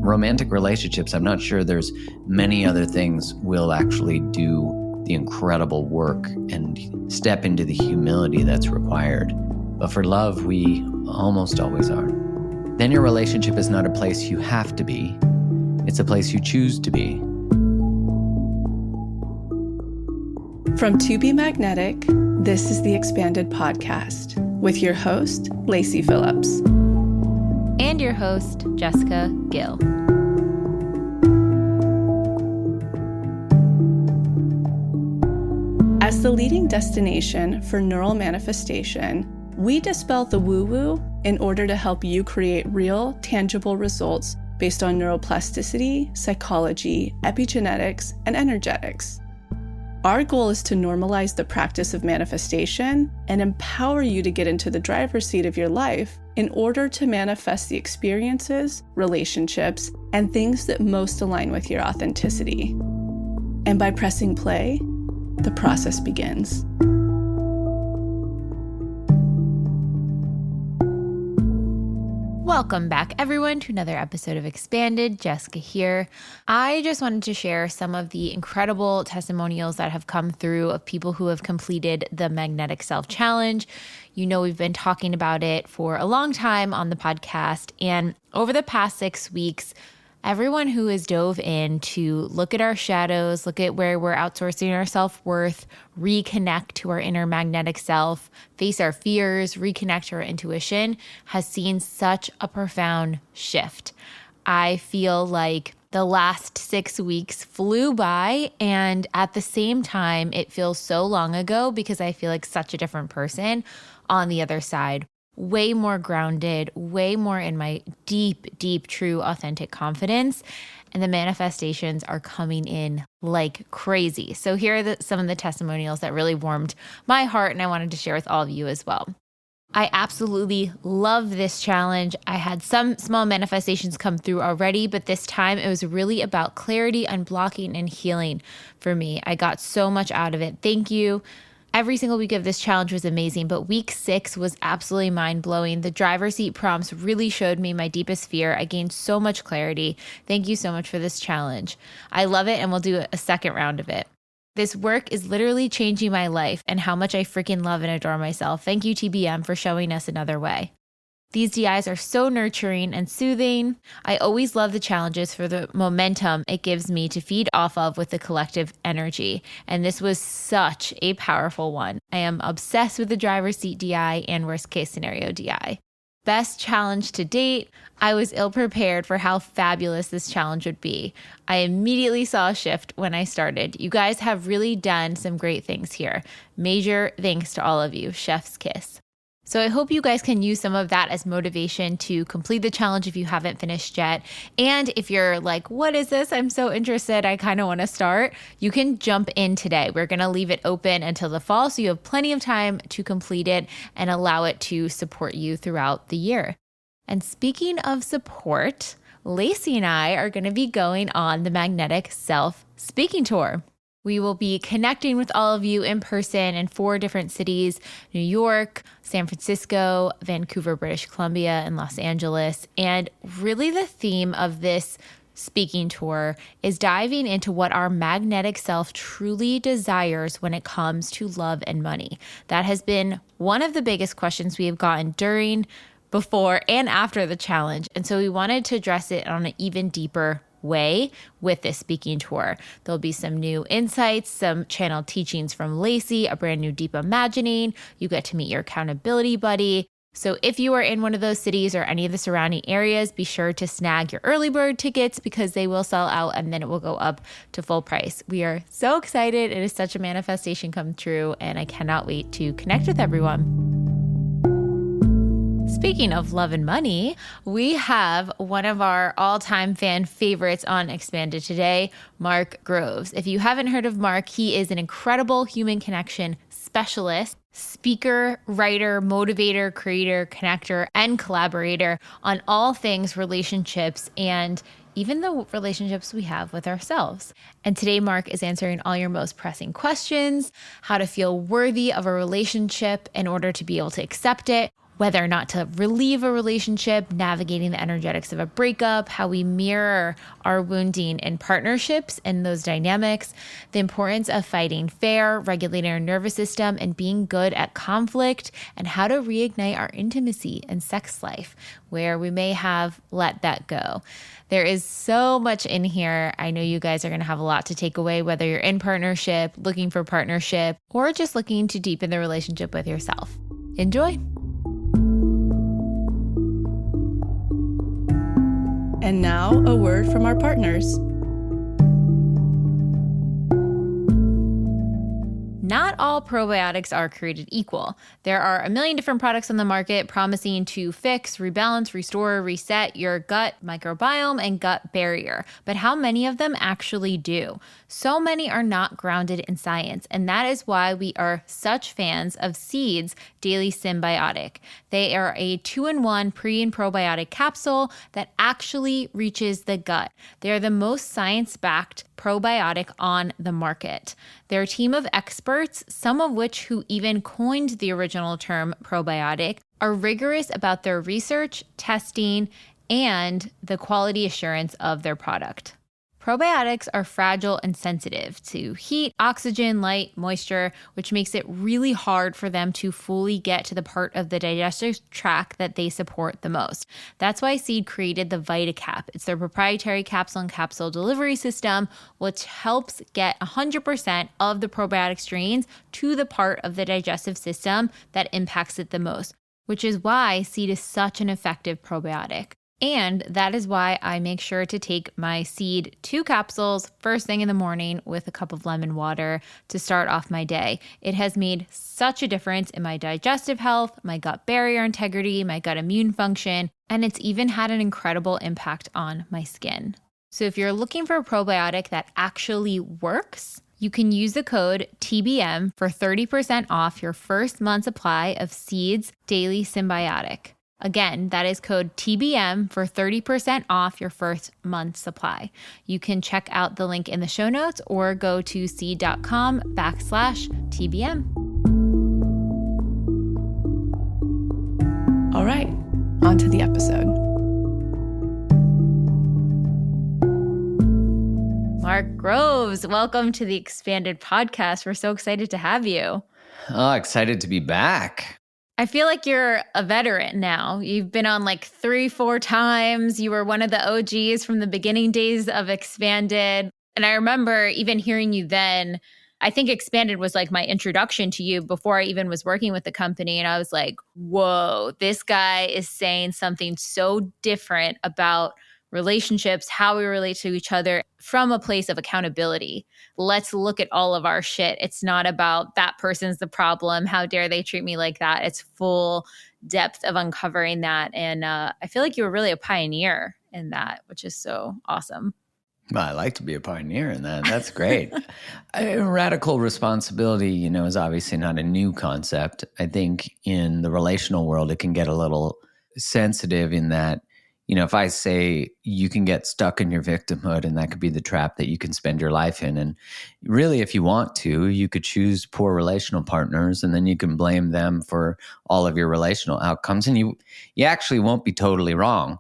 romantic relationships, I'm not sure there's many other things will actually do the incredible work and step into the humility that's required. But for love, we almost always are. Then your relationship is not a place you have to be. It's a place you choose to be. From To Be Magnetic, this is the Expanded Podcast with your host, Lacey Phillips. And your host, Jessica Gill. As the leading destination for neural manifestation, we dispel the woo-woo in order to help you create real, tangible results based on neuroplasticity, psychology, epigenetics, and energetics. Our goal is to normalize the practice of manifestation and empower you to get into the driver's seat of your life in order to manifest the experiences, relationships, and things that most align with your authenticity. And by pressing play, the process begins. Welcome back, everyone, to another episode of Expanded. Jessica here. I just wanted to share some of the incredible testimonials that have come through of people who have completed the Magnetic Self Challenge. You know, we've been talking about it for a long time on the podcast, and over the past 6 weeks, everyone who has dove in to look at our shadows, look at where we're outsourcing our self-worth, reconnect to our inner magnetic self, face our fears, reconnect to our intuition, has seen such a profound shift. I feel like the last 6 weeks flew by, and at the same time, it feels so long ago because I feel like such a different person on the other side. Way more grounded, way more in my deep, deep, true, authentic confidence. And the manifestations are coming in like crazy. So here are some of the testimonials that really warmed my heart, and I wanted to share with all of you as well. I absolutely love this challenge. I had some small manifestations come through already, but this time it was really about clarity, unblocking, and healing for me. I got so much out of it. Thank you. Every single week of this challenge was amazing, but week 6 was absolutely mind-blowing. The driver's seat prompts really showed me my deepest fear. I gained so much clarity. Thank you so much for this challenge. I love it, and we'll do a second round of it. This work is literally changing my life and how much I freaking love and adore myself. Thank you, TBM, for showing us another way. These DIs are so nurturing and soothing. I always love the challenges for the momentum it gives me to feed off of with the collective energy. And this was such a powerful one. I am obsessed with the driver's seat DI and worst case scenario DI. Best challenge to date. I was ill prepared for how fabulous this challenge would be. I immediately saw a shift when I started. You guys have really done some great things here. Major thanks to all of you. Chef's kiss. So I hope you guys can use some of that as motivation to complete the challenge if you haven't finished yet. And if you're like, what is this? I'm so interested. I kind of want to start. You can jump in today. We're going to leave it open until the fall, so you have plenty of time to complete it and allow it to support you throughout the year. And speaking of support, Lacey and I are going to be going on the Magnetic Self Speaking Tour. We will be connecting with all of you in person in 4 different cities: New York, San Francisco, Vancouver, British Columbia, and Los Angeles. And really the theme of this speaking tour is diving into what our magnetic self truly desires when it comes to love and money. That has been one of the biggest questions we have gotten during, before, and after the challenge. And so we wanted to address it on an even deeper way with this speaking tour. There'll be some new insights, some channeled teachings from Lacey, a brand new deep imagining. You get to meet your accountability buddy. So if you are in one of those cities or any of the surrounding areas, be sure to snag your early bird tickets because they will sell out and then it will go up to full price. We are so excited. It is such a manifestation come true, and I cannot wait to connect with everyone. Speaking of love and money, we have one of our all-time fan favorites on Expanded today, Mark Groves. If you haven't heard of Mark, he is an incredible human connection specialist, speaker, writer, motivator, creator, connector, and collaborator on all things relationships and even the relationships we have with ourselves. And today, Mark is answering all your most pressing questions: how to feel worthy of a relationship in order to be able to accept it, whether or not to relieve a relationship, navigating the energetics of a breakup, how we mirror our wounding in partnerships and those dynamics, the importance of fighting fair, regulating our nervous system, and being good at conflict, and how to reignite our intimacy and sex life where we may have let that go. There is so much in here. I know you guys are going to have a lot to take away, whether you're in partnership, looking for partnership, or just looking to deepen the relationship with yourself. Enjoy. And now, a word from our partners. Not all probiotics are created equal. There are a million different products on the market promising to fix, rebalance, restore, reset your gut microbiome and gut barrier. But how many of them actually do? So many are not grounded in science, and that is why we are such fans of Seed's Daily Symbiotic. They are a 2-in-1 pre and probiotic capsule that actually reaches the gut. They are the most science-backed probiotic on the market. Their team of experts, some of which who even coined the original term probiotic, are rigorous about their research, testing, and the quality assurance of their product. Probiotics are fragile and sensitive to heat, oxygen, light, moisture, which makes it really hard for them to fully get to the part of the digestive tract that they support the most. That's why Seed created the VitaCap. It's their proprietary capsule and capsule delivery system, which helps get 100% of the probiotic strains to the part of the digestive system that impacts it the most, which is why Seed is such an effective probiotic. And that is why I make sure to take my Seed 2 capsules first thing in the morning with a cup of lemon water to start off my day. It has made such a difference in my digestive health, my gut barrier integrity, my gut immune function, and it's even had an incredible impact on my skin. So if you're looking for a probiotic that actually works, you can use the code TBM for 30% off your first month supply of Seed's Daily Symbiotic. Again, that is code TBM for 30% off your first month supply. You can check out the link in the show notes or go to seed.com/TBM. All right, on to the episode. Mark Groves, welcome to the Expanded Podcast. We're so excited to have you. Oh, excited to be back. I feel like you're a veteran now. You've been on like 3-4 times. You were one of the OGs from the beginning days of Expanded. And I remember even hearing you then. I think Expanded was like my introduction to you before I even was working with the company. And I was like, whoa, this guy is saying something so different about relationships, how we relate to each other from a place of accountability. Let's look at all of our shit. It's not about that person's the problem. How dare they treat me like that? It's full depth of uncovering that. And I feel like you were really a pioneer in that, which is so awesome. Well, I like to be a pioneer in that. That's great. Radical responsibility, is obviously not a new concept. I think in the relational world, it can get a little sensitive in that, if I say you can get stuck in your victimhood and that could be the trap that you can spend your life in. And really, if you want to, you could choose poor relational partners and then you can blame them for all of your relational outcomes. And you actually won't be totally wrong.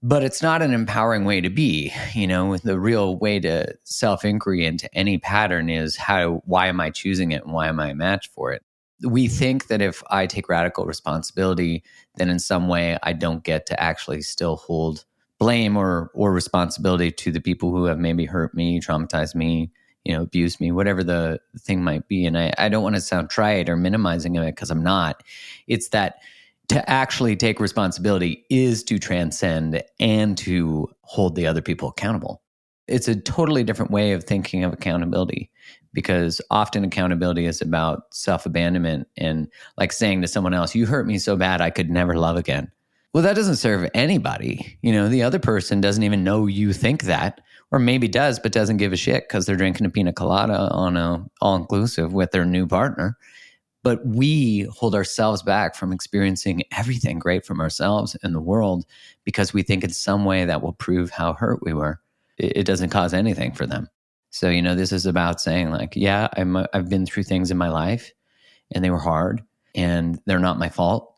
But it's not an empowering way to be. The real way to self-inquiry into any pattern is why am I choosing it and why am I a match for it? We think that if I take radical responsibility, then in some way I don't get to actually still hold blame or responsibility to the people who have maybe hurt me, traumatized me, abused me, whatever the thing might be. And I don't want to sound trite or minimizing of it because I'm not. It's that to actually take responsibility is to transcend and to hold the other people accountable. It's a totally different way of thinking of accountability because often accountability is about self-abandonment and like saying to someone else, you hurt me so bad I could never love again. Well, that doesn't serve anybody. The other person doesn't even know you think that, or maybe does, but doesn't give a shit because they're drinking a pina colada on a all-inclusive with their new partner. But we hold ourselves back from experiencing everything great from ourselves and the world because we think in some way that will prove how hurt we were. It doesn't cause anything for them. So, this is about saying like, yeah, I've been through things in my life and they were hard and they're not my fault.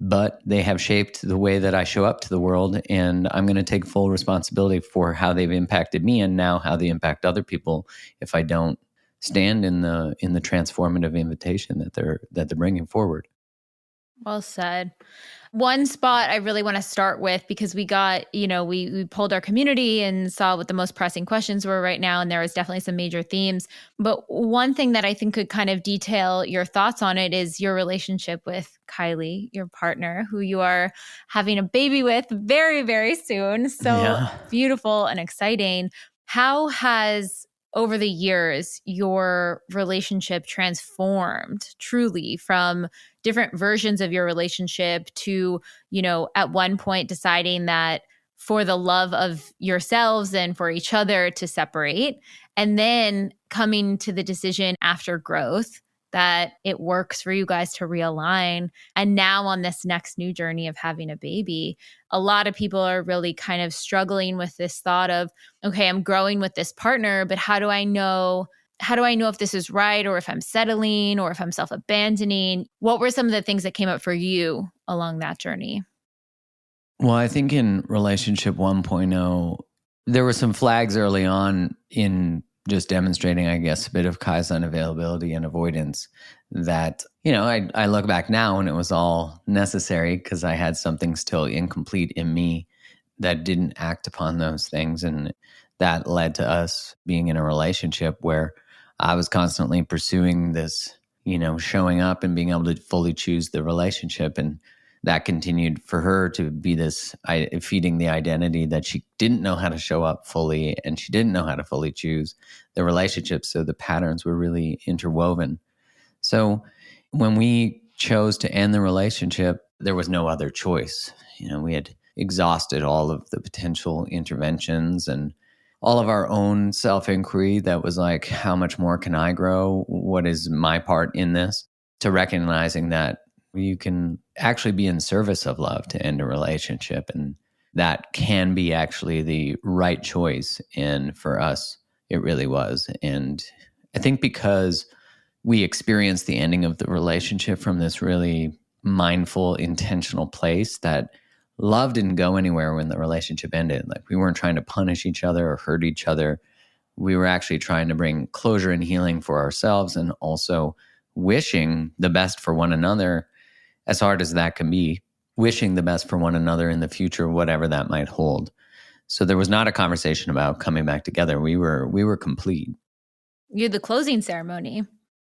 but they have shaped the way that I show up to the world. And I'm going to take full responsibility for how they've impacted me and now how they impact other people if I don't stand in the transformative invitation that they're bringing forward. Well said. One spot I really want to start with, because we got, we polled our community and saw what the most pressing questions were right now. And there was definitely some major themes. But one thing that I think could kind of detail your thoughts on it is your relationship with Kylie, your partner, who you are having a baby with very, very soon. So beautiful and exciting. How has over the years your relationship transformed truly from different versions of your relationship to, at one point deciding that for the love of yourselves and for each other to separate, and then coming to the decision after growth that it works for you guys to realign. And now on this next new journey of having a baby, a lot of people are really kind of struggling with this thought of, okay, I'm growing with this partner, but how do I know if this is right, or if I'm settling, or if I'm self-abandoning? What were some of the things that came up for you along that journey? Well, I think in relationship 1.0, there were some flags early on in just demonstrating, I guess, a bit of Kai's unavailability and avoidance that, I look back now and it was all necessary because I had something still incomplete in me that didn't act upon those things. And that led to us being in a relationship where I was constantly pursuing this, showing up and being able to fully choose the relationship. And that continued for her to be this, feeding the identity that she didn't know how to show up fully and she didn't know how to fully choose the relationship. So the patterns were really interwoven. So when we chose to end the relationship, there was no other choice. We had exhausted all of the potential interventions and all of our own self-inquiry that was like, how much more can I grow? What is my part in this? To recognizing that you can actually be in service of love to end a relationship. And that can be actually the right choice. And for us, it really was. And I think because we experienced the ending of the relationship from this really mindful, intentional place, that love didn't go anywhere when the relationship ended. Like, we weren't trying to punish each other or hurt each other. We were actually trying to bring closure and healing for ourselves, and also wishing the best for one another, as hard as that can be, wishing the best for one another in the future, whatever that might hold. So there was not a conversation about coming back together. We were complete. You had the closing ceremony.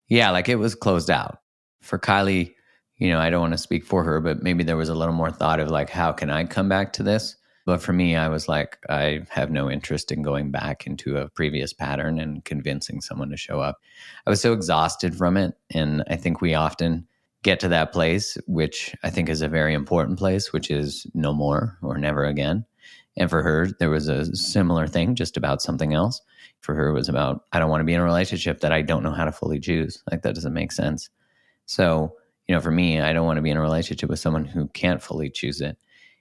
Yeah, like, it was closed out. For Kylie, I don't want to speak for her, but maybe there was a little more thought of like, how can I come back to this? But for me, I was like, I have no interest in going back into a previous pattern and convincing someone to show up. I was so exhausted from it. And I think we often get to that place, which I think is a very important place, which is no more or never again. And for her, there was a similar thing, just about something else. For her, it was about, I don't want to be in a relationship that I don't know how to fully choose. Like, that doesn't make sense. So, for me, I don't want to be in a relationship with someone who can't fully choose it.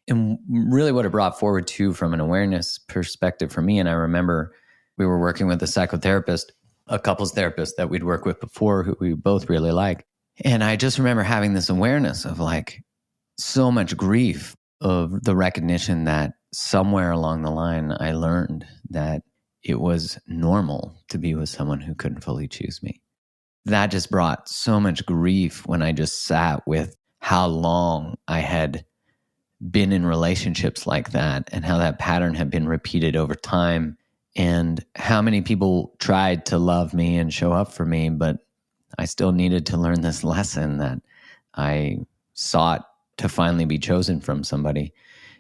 And really what it brought forward too, from an awareness perspective for me, and I remember we were working with a psychotherapist, a couples therapist that we'd worked with before, who we both really like. And I just remember having this awareness of like so much grief of the recognition that somewhere along the line, I learned that it was normal to be with someone who couldn't fully choose me. That just brought so much grief when I just sat with how long I had been in relationships like that, and how that pattern had been repeated over time, and how many people tried to love me and show up for me, but I still needed to learn this lesson that I sought to finally be chosen from somebody.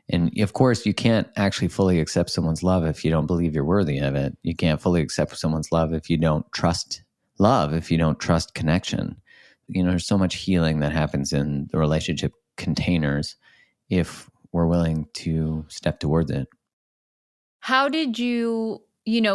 And of course, you can't actually fully accept someone's love if you don't believe you're worthy of it. You can't fully accept someone's love if you don't trust love, if you don't trust connection. There's so much healing that happens in the relationship containers if we're willing to step towards it. How did you,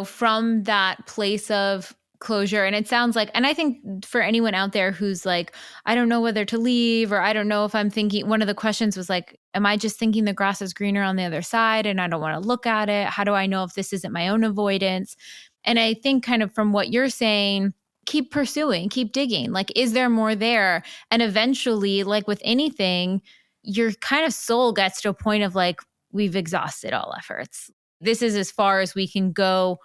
from that place of closure, and it sounds like, and I think for anyone out there who's like, I don't know whether to leave, or I don't know if I'm thinking, one of the questions was like, am I just thinking the grass is greener on the other side and I don't want to look at it? How do I know if this isn't my own avoidance? And I think kind of from what you're saying, keep pursuing, keep digging. Like, is there more there? And eventually, like with anything, your kind of soul gets to a point of like, we've exhausted all efforts. This is as far as we can go,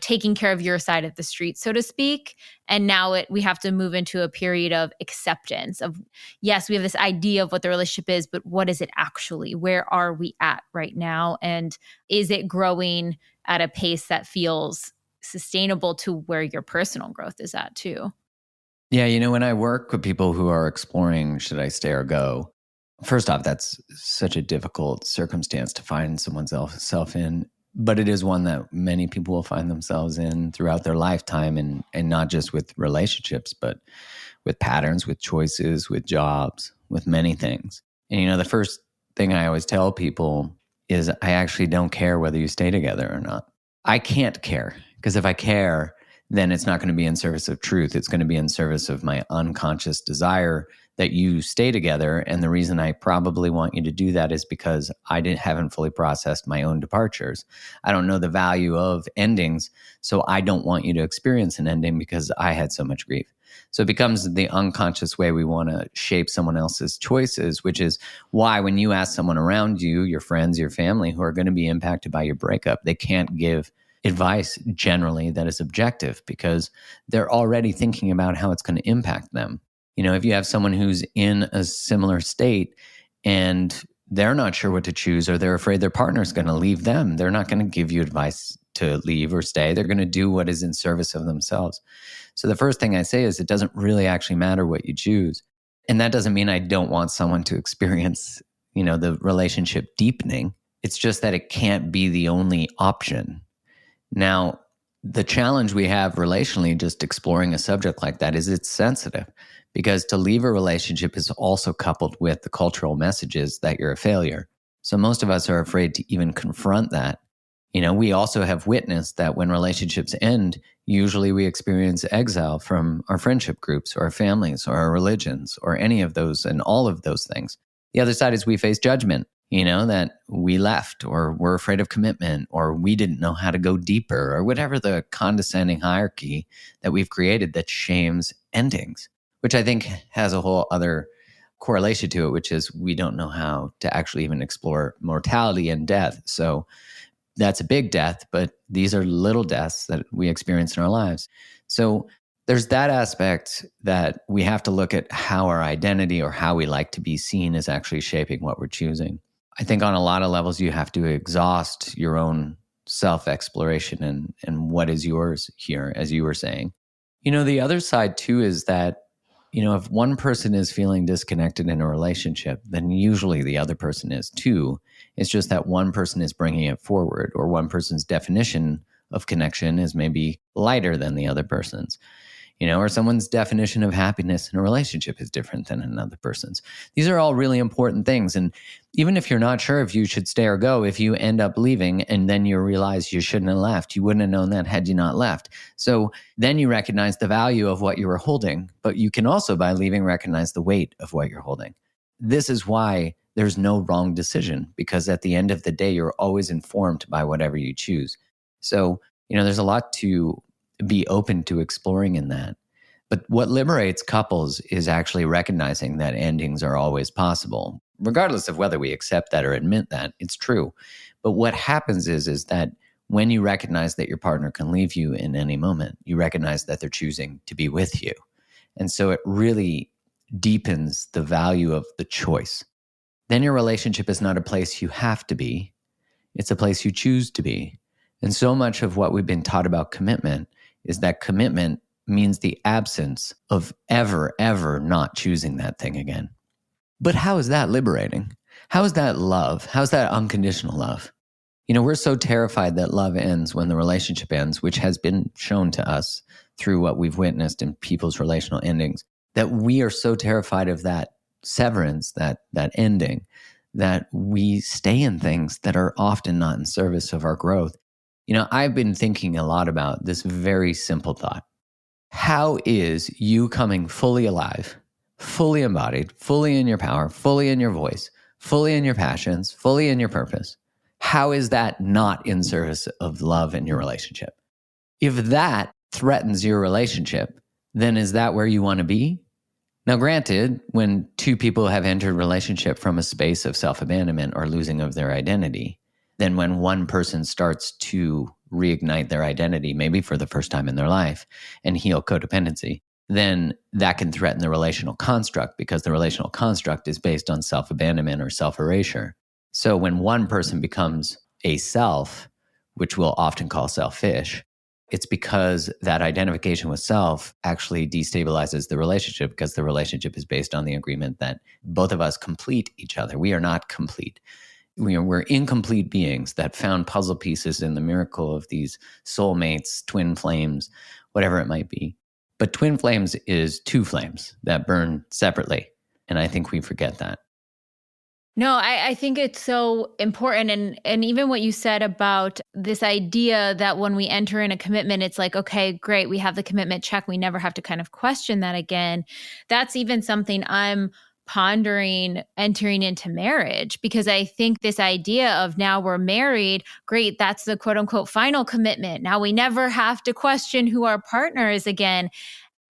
taking care of your side of the street, so to speak. And now we have to move into a period of acceptance of, yes, we have this idea of what the relationship is, but what is it actually? Where are we at right now? And is it growing at a pace that feels sustainable to where your personal growth is at too? Yeah, when I work with people who are exploring, should I stay or go? First off, that's such a difficult circumstance to find someone's self in, but it is one that many people will find themselves in throughout their lifetime, and not just with relationships, but with patterns, with choices, with jobs, with many things. And the first thing I always tell people is I actually don't care whether you stay together or not. I can't care, because if I care, then it's not going to be in service of truth. It's going to be in service of my unconscious desire that you stay together. And the reason I probably want you to do that is because I haven't fully processed my own departures. I don't know the value of endings, so I don't want you to experience an ending because I had so much grief. So it becomes the unconscious way we want to shape someone else's choices, which is why when you ask someone around you, your friends, your family, who are going to be impacted by your breakup, they can't give advice generally that is objective because they're already thinking about how it's going to impact them. If you have someone who's in a similar state and they're not sure what to choose, or they're afraid their partner's going to leave them, they're not going to give you advice to leave or stay. They're going to do what is in service of themselves. So the first thing I say is it doesn't really actually matter what you choose. And that doesn't mean I don't want someone to experience, the relationship deepening. It's just that it can't be the only option. Now, the challenge we have relationally, just exploring a subject like that, is it's sensitive, because to leave a relationship is also coupled with the cultural messages that you're a failure. So most of us are afraid to even confront that. We also have witnessed that when relationships end, usually we experience exile from our friendship groups or our families or our religions or any of those and all of those things. The other side is we face judgment. That we left, or we're afraid of commitment, or we didn't know how to go deeper, or whatever the condescending hierarchy that we've created that shames endings, which I think has a whole other correlation to it, which is we don't know how to actually even explore mortality and death. So that's a big death, but these are little deaths that we experience in our lives. So there's that aspect that we have to look at how our identity or how we like to be seen is actually shaping what we're choosing. I think on a lot of levels, you have to exhaust your own self-exploration and what is yours here, as you were saying. The other side too is that, if one person is feeling disconnected in a relationship, then usually the other person is too. It's just that one person is bringing it forward, or one person's definition of connection is maybe lighter than the other person's. Or someone's definition of happiness in a relationship is different than another person's. These are all really important things. And even if you're not sure if you should stay or go, if you end up leaving and then you realize you shouldn't have left, you wouldn't have known that had you not left. So then you recognize the value of what you were holding, but you can also, by leaving, recognize the weight of what you're holding. This is why there's no wrong decision, because at the end of the day, you're always informed by whatever you choose. So, there's a lot to be open to exploring in that. But what liberates couples is actually recognizing that endings are always possible, regardless of whether we accept that or admit that. It's true. But what happens is that when you recognize that your partner can leave you in any moment, you recognize that they're choosing to be with you. And so it really deepens the value of the choice. Then your relationship is not a place you have to be. It's a place you choose to be. And so much of what we've been taught about commitment is that commitment means the absence of ever not choosing that thing again. But how is that liberating? How is that love? How's that unconditional love? We're so terrified that love ends when the relationship ends, which has been shown to us through what we've witnessed in people's relational endings, that we are so terrified of that severance, that ending, that we stay in things that are often not in service of our growth. I've been thinking a lot about this very simple thought. How is you coming fully alive, fully embodied, fully in your power, fully in your voice, fully in your passions, fully in your purpose? How is that not in service of love in your relationship? If that threatens your relationship, then is that where you want to be? Now, granted, when two people have entered a relationship from a space of self-abandonment or losing of their identity, then when one person starts to reignite their identity, maybe for the first time in their life, and heal codependency, then that can threaten the relational construct because the relational construct is based on self-abandonment or self-erasure. So when one person becomes a self, which we'll often call selfish, it's because that identification with self actually destabilizes the relationship because the relationship is based on the agreement that both of us complete each other. We are not complete. We're incomplete beings that found puzzle pieces in the miracle of these soulmates, twin flames, whatever it might be. But twin flames is two flames that burn separately. And I think we forget that. No, I think it's so important. And even what you said about this idea that when we enter in a commitment, it's like, okay, great, we have the commitment check. We never have to kind of question that again. That's even something I'm pondering entering into marriage, because I think this idea of now we're married, great, that's the quote unquote final commitment. Now we never have to question who our partner is again.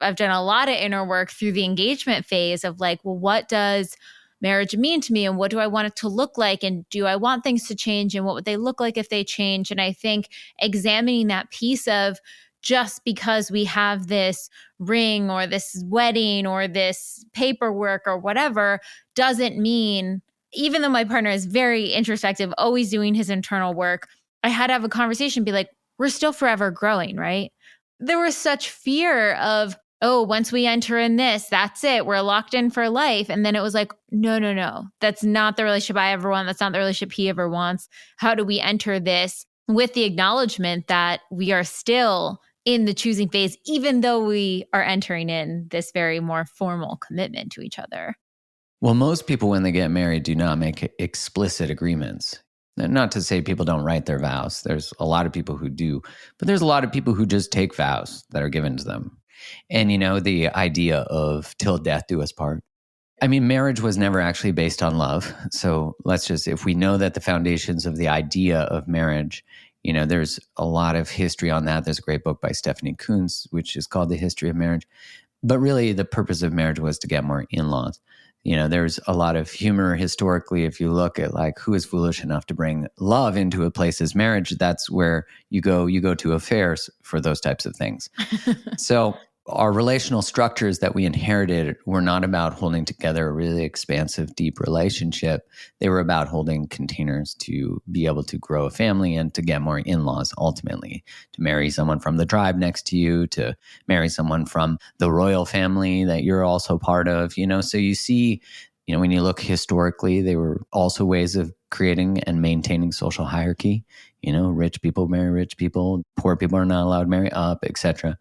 I've done a lot of inner work through the engagement phase of like, well, what does marriage mean to me and what do I want it to look like? And do I want things to change? And what would they look like if they change? And I think examining that piece of just because we have this ring or this wedding or this paperwork or whatever doesn't mean, even though my partner is very introspective, always doing his internal work, I had to have a conversation, be like, we're still forever growing, right? There was such fear of, oh, once we enter in this, that's it. We're locked in for life. And then it was like, no. That's not the relationship I ever want. That's not the relationship he ever wants. How do we enter this with the acknowledgement that we are still in the choosing phase, even though we are entering in this very more formal commitment to each other? Well, most people, when they get married, do not make explicit agreements. Not to say people don't write their vows. There's a lot of people who do, but there's a lot of people who just take vows that are given to them. And, the idea of till death do us part. I mean, marriage was never actually based on love. So if we know that the foundations of the idea of marriage, there's a lot of history on that. There's a great book by Stephanie Kuntz, which is called The History of Marriage. But really, the purpose of marriage was to get more in-laws. There's a lot of humor historically. If you look at like who is foolish enough to bring love into a place as marriage, that's where you go to affairs for those types of things. So our relational structures that we inherited were not about holding together a really expansive, deep relationship. They were about holding containers to be able to grow a family and to get more in-laws ultimately, to marry someone from the tribe next to you, to marry someone from the royal family that you're also part of, So you see, when you look historically, they were also ways of creating and maintaining social hierarchy. Rich people marry rich people, poor people are not allowed to marry up, etc.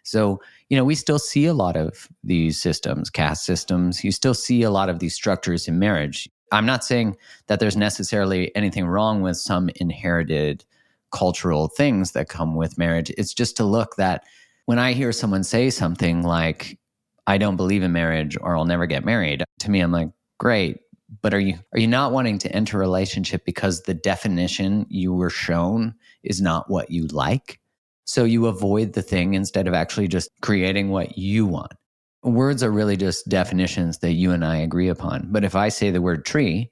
So, we still see a lot of these systems, caste systems. You still see a lot of these structures in marriage. I'm not saying that there's necessarily anything wrong with some inherited cultural things that come with marriage. It's just to look that when I hear someone say something like, I don't believe in marriage or I'll never get married, to me, I'm like, great. But are you not wanting to enter a relationship because the definition you were shown is not what you like? So you avoid the thing instead of actually just creating what you want. Words are really just definitions that you and I agree upon. But if I say the word tree,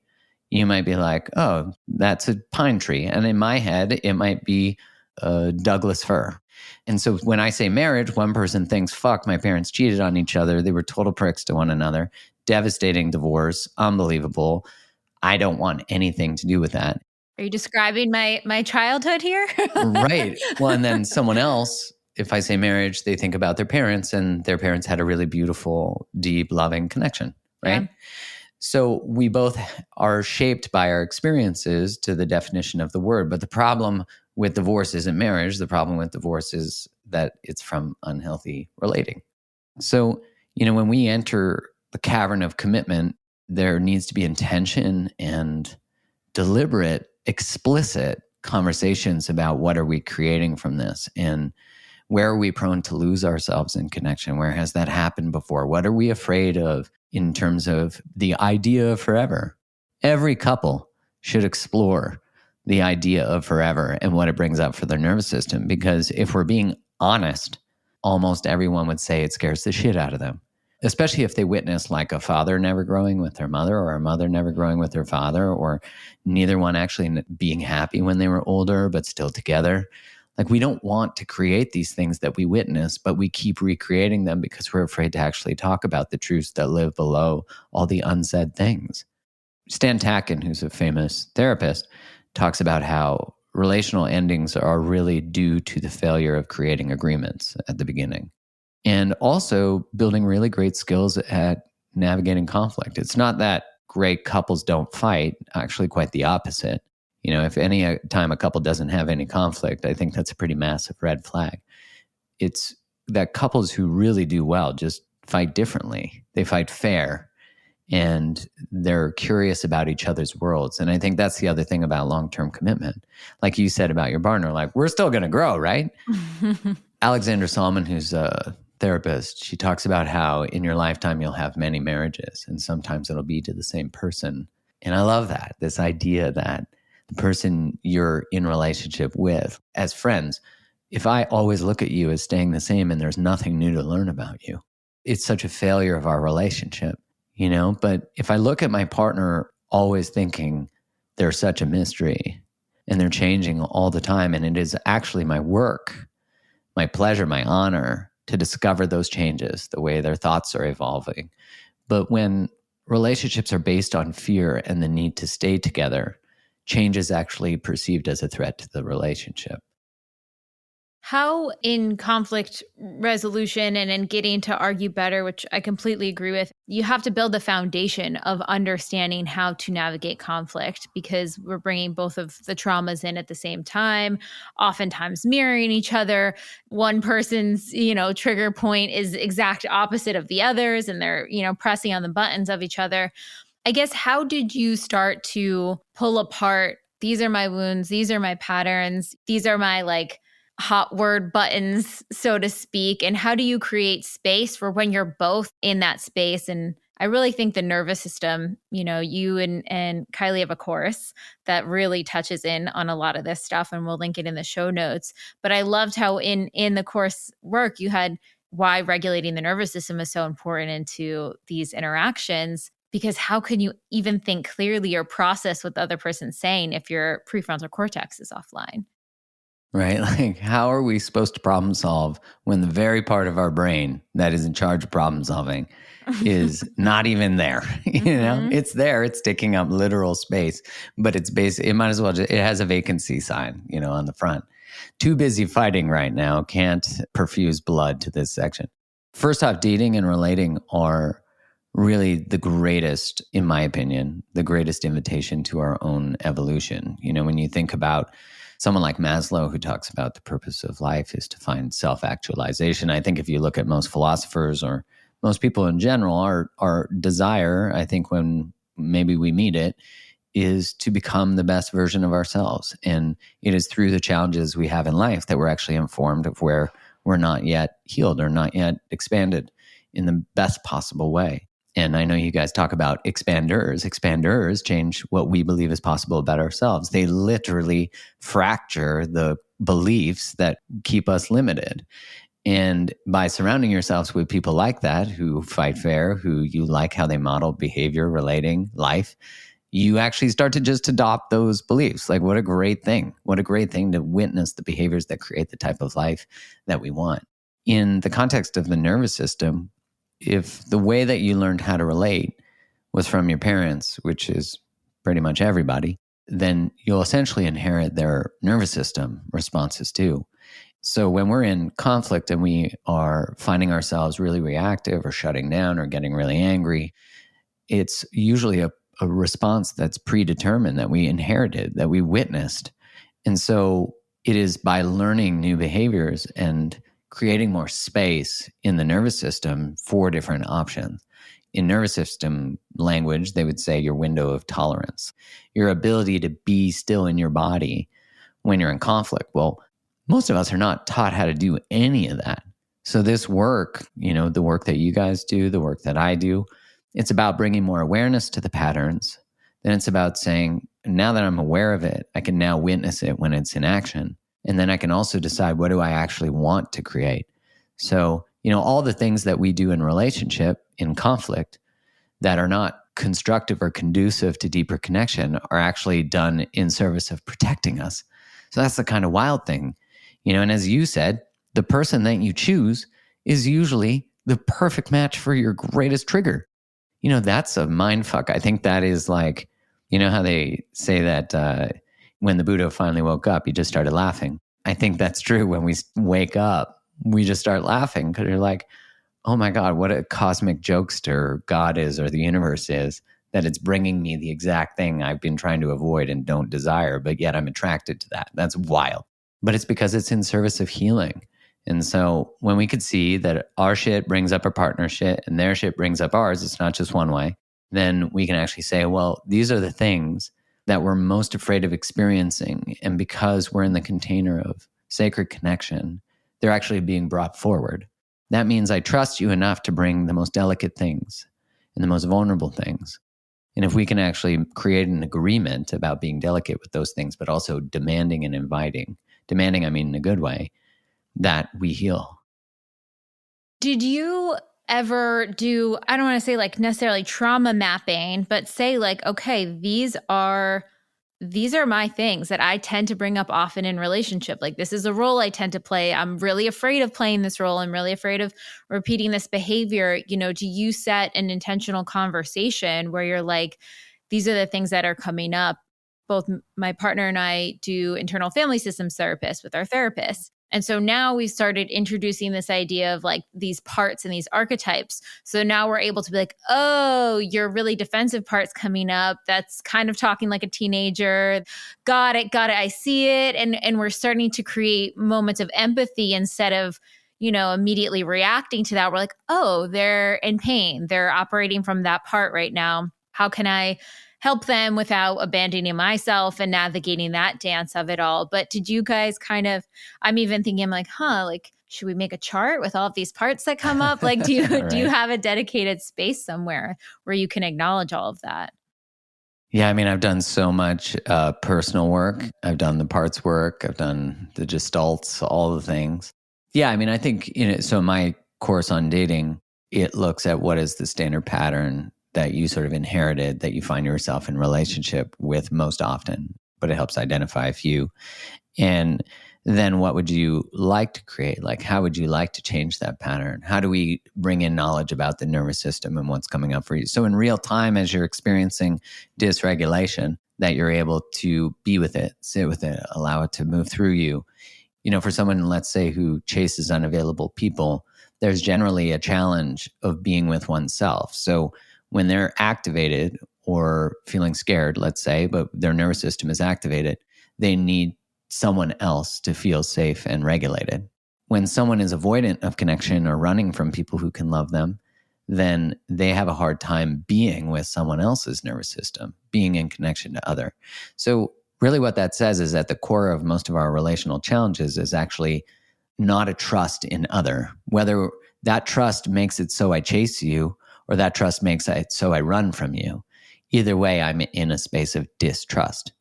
you might be like, oh, that's a pine tree. And in my head, it might be a Douglas fir. And so when I say marriage, one person thinks, fuck, my parents cheated on each other. They were total pricks to one another. Devastating divorce. Unbelievable. I don't want anything to do with that. Are you describing my childhood here? Right. Well, and then someone else, if I say marriage, they think about their parents and their parents had a really beautiful, deep, loving connection, right? Yeah. So we both are shaped by our experiences to the definition of the word. But the problem with divorce isn't marriage. The problem with divorce is that it's from unhealthy relating. So, when we enter the cavern of commitment, there needs to be intention and deliberate, explicit conversations about what are we creating from this and where are we prone to lose ourselves in connection? Where has that happened before? What are we afraid of in terms of the idea of forever? Every couple should explore the idea of forever and what it brings up for their nervous system, because if we're being honest, almost everyone would say it scares the shit out of them. especially if they witness like a father never growing with their mother or a mother never growing with their father, or neither one actually being happy when they were older, but still together. Like, we don't want to create these things that we witness, but we keep recreating them because we're afraid to actually talk about the truths that live below all the unsaid things. Stan Tatkin, who's a famous therapist, talks about how relational endings are really due to the failure of creating agreements at the beginning. And also building really great skills at navigating conflict. It's not that great couples don't fight, actually quite the opposite. If any time a couple doesn't have any conflict, I think that's a pretty massive red flag. It's that couples who really do well just fight differently. They fight fair, and they're curious about each other's worlds. And I think that's the other thing about long-term commitment. Like you said about your partner, like, we're still going to grow, right? Alexandra Salmon, who's a therapist, she talks about how in your lifetime you'll have many marriages, and sometimes it'll be to the same person. And I love that, this idea that the person you're in relationship with as friends, if I always look at you as staying the same and there's nothing new to learn about you, it's such a failure of our relationship, But if I look at my partner always thinking they're such a mystery and they're changing all the time, and it is actually my work, my pleasure, my honor to discover those changes, the way their thoughts are evolving. But when relationships are based on fear and the need to stay together, change is actually perceived as a threat to the relationship. How in conflict resolution and in getting to argue better, which I completely agree with, you have to build the foundation of understanding how to navigate conflict, because we're bringing both of the traumas in at the same time, oftentimes mirroring each other. One person's, trigger point is exact opposite of the others, and they're, pressing on the buttons of each other. I guess, how did you start to pull apart, these are my wounds, these are my patterns, these are my hot word buttons, so to speak, and how do you create space for when you're both in that space? And I really think the nervous system, you and Kylie have a course that really touches in on a lot of this stuff, and we'll link it in the show notes. But I loved how in the course work you had why regulating the nervous system is so important into these interactions, because how can you even think clearly or process what the other person's saying if your prefrontal cortex is offline? Right? Like, how are we supposed to problem solve when the very part of our brain that is in charge of problem solving is not even there? It's there, it's taking up literal space, but it's it might as well it has a vacancy sign, on the front. Too busy fighting right now, can't perfuse blood to this section. First off, dating and relating are really the greatest, in my opinion, the greatest invitation to our own evolution. When you think about someone like Maslow, who talks about the purpose of life is to find self-actualization. I think if you look at most philosophers or most people in general, our desire, I think when maybe we meet it, is to become the best version of ourselves. And it is through the challenges we have in life that we're actually informed of where we're not yet healed or not yet expanded in the best possible way. And I know you guys talk about expanders. Expanders change what we believe is possible about ourselves. They literally fracture the beliefs that keep us limited. And by surrounding yourselves with people like that, who fight fair, who you like how they model behavior, relating, life, you actually start to just adopt those beliefs. Like, what a great thing. What a great thing to witness the behaviors that create the type of life that we want. In the context of the nervous system, if the way that you learned how to relate was from your parents, which is pretty much everybody, then you'll essentially inherit their nervous system responses too. So when we're in conflict and we are finding ourselves really reactive or shutting down or getting really angry, it's usually a response that's predetermined, that we inherited, that we witnessed. And so it is by learning new behaviors and creating more space in the nervous system for different options. In nervous system language, they would say your window of tolerance, your ability to be still in your body when you're in conflict. Well, most of us are not taught how to do any of that. So this work, the work that you guys do, the work that I do, it's about bringing more awareness to the patterns. Then it's about saying, now that I'm aware of it, I can now witness it when it's in action. And then I can also decide, what do I actually want to create? So, All the things that we do in relationship, in conflict, that are not constructive or conducive to deeper connection are actually done in service of protecting us. So that's the kind of wild thing, and as you said, the person that you choose is usually the perfect match for your greatest trigger. That's a mind fuck. I think that is like, how they say that when the Buddha finally woke up, he just started laughing. I think that's true. When we wake up, we just start laughing because you're like, oh my God, what a cosmic jokester God is, or the universe is, that it's bringing me the exact thing I've been trying to avoid and don't desire, but yet I'm attracted to that. That's wild. But it's because it's in service of healing. And so when we could see that our shit brings up our partner shit and their shit brings up ours, it's not just one way, then we can actually say, well, these are the things that we're most afraid of experiencing. And because we're in the container of sacred connection, they're actually being brought forward. That means I trust you enough to bring the most delicate things and the most vulnerable things. And if we can actually create an agreement about being delicate with those things, but also demanding and inviting, demanding, I mean, in a good way, that we heal. Did you ever do, I don't want to say like necessarily trauma mapping, but say like, okay, these are my things that I tend to bring up often in relationship. Like, this is a role I tend to play. I'm really afraid of playing this role. I'm really afraid of repeating this behavior. Do you set an intentional conversation where you're like, these are the things that are coming up? Both my partner and I do internal family systems therapist with our therapist. And so now we started introducing this idea of like these parts and these archetypes. So now we're able to be like, oh, your really defensive part's coming up. That's kind of talking like a teenager. Got it. I see it. And we're starting to create moments of empathy instead of, immediately reacting to that. We're like, oh, they're in pain. They're operating from that part right now. How can I help them without abandoning myself and navigating that dance of it all? But did you guys I'm even thinking like, should we make a chart with all of these parts that come up? Like, do you Right. do you have a dedicated space somewhere where you can acknowledge all of that? Yeah, I mean, I've done so much personal work. I've done the parts work. I've done the gestalts, all the things. Yeah, I mean, I think, so my course on dating, it looks at what is the standard pattern that you sort of inherited, that you find yourself in relationship with most often, but it helps identify a few. And then what would you like to create? Like, how would you like to change that pattern? How do we bring in knowledge about the nervous system and what's coming up for you? So in real time, as you're experiencing dysregulation, that you're able to be with it, sit with it, allow it to move through you. For someone, let's say, who chases unavailable people, there's generally a challenge of being with oneself. So when they're activated or feeling scared, let's say, but their nervous system is activated, they need someone else to feel safe and regulated. When someone is avoidant of connection or running from people who can love them, then they have a hard time being with someone else's nervous system, being in connection to other. So really what that says is at the core of most of our relational challenges is actually not a trust in other. Whether that trust makes it so I chase you or that trust makes it so I run from you. Either way, I'm in a space of distrust.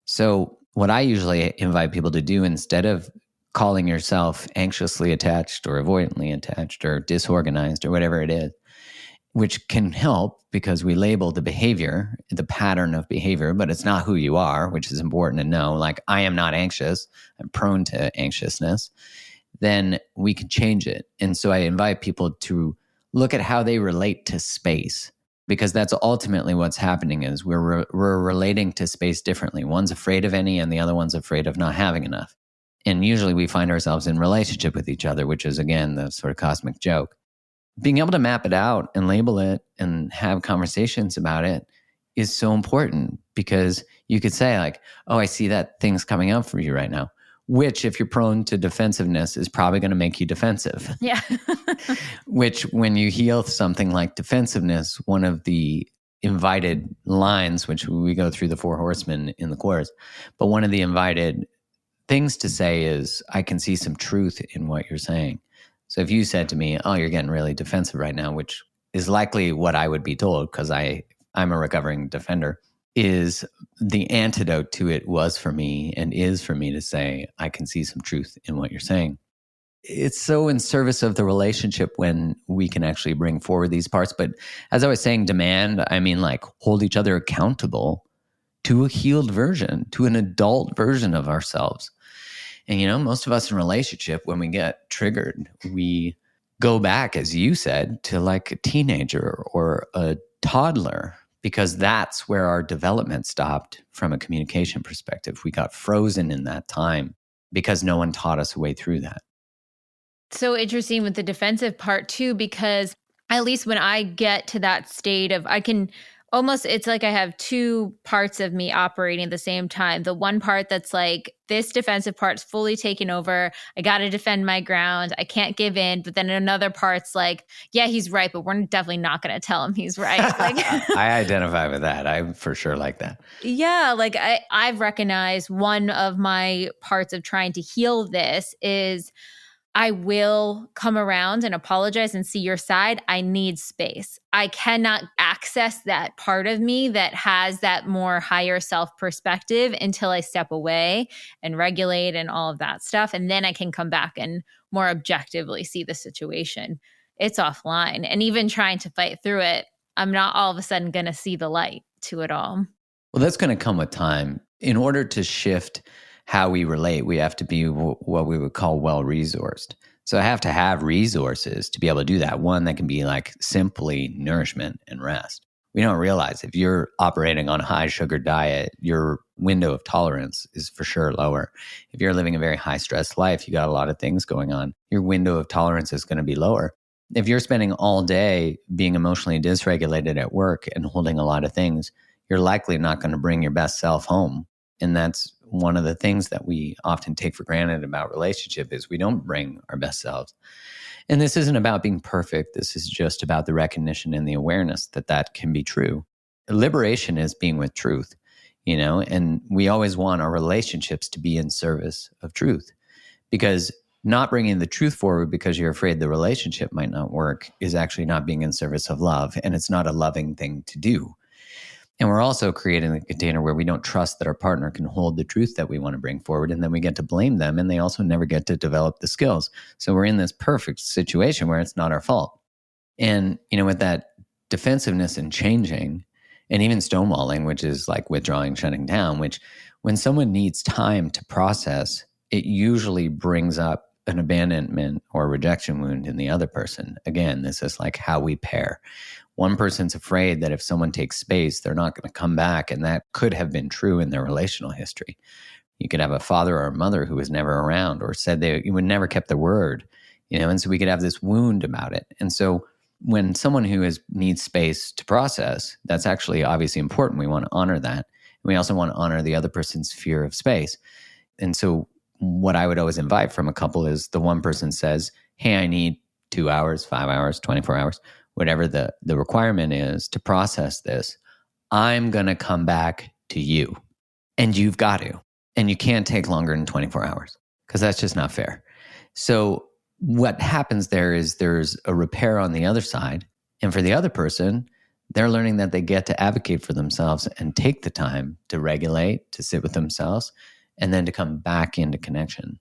So what I usually invite people to do, instead of calling yourself anxiously attached or avoidantly attached or disorganized or whatever it is, which can help because we label the behavior, the pattern of behavior, but it's not who you are, which is important to know. Like, I am not anxious. I'm prone to anxiousness. Then we can change it. And so I invite people to look at how they relate to space, because that's ultimately what's happening is we're relating to space differently. One's afraid of any and the other one's afraid of not having enough. And usually we find ourselves in relationship with each other, which is, again, the sort of cosmic joke. Being able to map it out and label it and have conversations about it is so important, because you could say like, oh, I see that thing's coming up for you right now, which, if you're prone to defensiveness, is probably going to make you defensive. Yeah. Which, when you heal something like defensiveness, one of the invited lines, which we go through the 4 horsemen in the course, but one of the invited things to say is, I can see some truth in what you're saying. So if you said to me, oh, you're getting really defensive right now, which is likely what I would be told because I'm a recovering defender, is the antidote to it was for me and is for me to say, I can see some truth in what you're saying. it's so in service of the relationship when we can actually bring forward these parts. But as I was saying, demand, I mean, like, hold each other accountable to a healed version, to an adult version of ourselves. And, most of us in relationship, when we get triggered, we go back, as you said, to like a teenager or a toddler, because that's where our development stopped from a communication perspective. We got frozen in that time because no one taught us a way through that. So interesting with the defensive part too, because at least when I get to that state of, I can almost, it's like I have two parts of me operating at the same time. The one part that's like, this defensive part's fully taken over. I got to defend my ground. I can't give in. But then another part's like, yeah, he's right, but we're definitely not going to tell him he's right. Like, I identify with that. I'm for sure like that. Yeah, like I've recognized one of my parts of trying to heal this is I will come around and apologize and see your side. I need space. I cannot access that part of me that has that more higher self perspective until I step away and regulate and all of that stuff. And then I can come back and more objectively see the situation. It's offline. And even trying to fight through it, I'm not all of a sudden going to see the light to it all. Well, that's going to come with time. In order to shift how we relate, we have to be what we would call well-resourced. So I have to have resources to be able to do that. One that can be like simply nourishment and rest. We don't realize if you're operating on a high sugar diet, your window of tolerance is for sure lower. If you're living a very high stress life, you got a lot of things going on, your window of tolerance is going to be lower. If you're spending all day being emotionally dysregulated at work and holding a lot of things, you're likely not going to bring your best self home. And that's one of the things that we often take for granted about relationship is we don't bring our best selves. And this isn't about being perfect. This is just about the recognition and the awareness that that can be true. Liberation is being with truth, and we always want our relationships to be in service of truth, because not bringing the truth forward because you're afraid the relationship might not work is actually not being in service of love. And it's not a loving thing to do. And we're also creating a container where we don't trust that our partner can hold the truth that we want to bring forward. And then we get to blame them and they also never get to develop the skills. So we're in this perfect situation where it's not our fault. And, with that defensiveness and changing and even stonewalling, which is like withdrawing, shutting down, which when someone needs time to process, it usually brings up an abandonment or rejection wound in the other person. Again, this is like how we pair. One person's afraid that if someone takes space, they're not going to come back. And that could have been true in their relational history. You could have a father or a mother who was never around or said they would never kept their word, and so we could have this wound about it. And so when someone who needs space to process, that's actually obviously important. We want to honor that. And we also want to honor the other person's fear of space. And so what I would always invite from a couple is the one person says, hey, I need 2 hours, 5 hours, 24 hours, whatever the requirement is to process this. I'm going to come back to you and you've got to. And you can't take longer than 24 hours because that's just not fair. So what happens there is there's a repair on the other side. And for the other person, they're learning that they get to advocate for themselves and take the time to regulate, to sit with themselves, and then to come back into connection.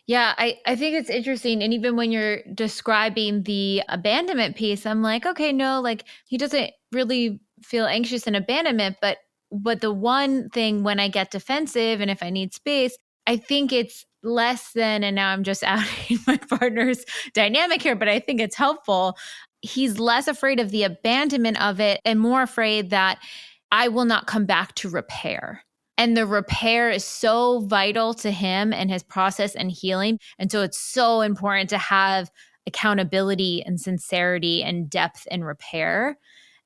Yeah, I think it's interesting. And even when you're describing the abandonment piece, I'm like, okay, no, like he doesn't really feel anxious in abandonment. But the one thing when I get defensive and if I need space, I think it's less than, and now I'm just outing my partner's dynamic here, but I think it's helpful. He's less afraid of the abandonment of it and more afraid that I will not come back to repair. And the repair is so vital to him and his process and healing. And so it's so important to have accountability and sincerity and depth in repair.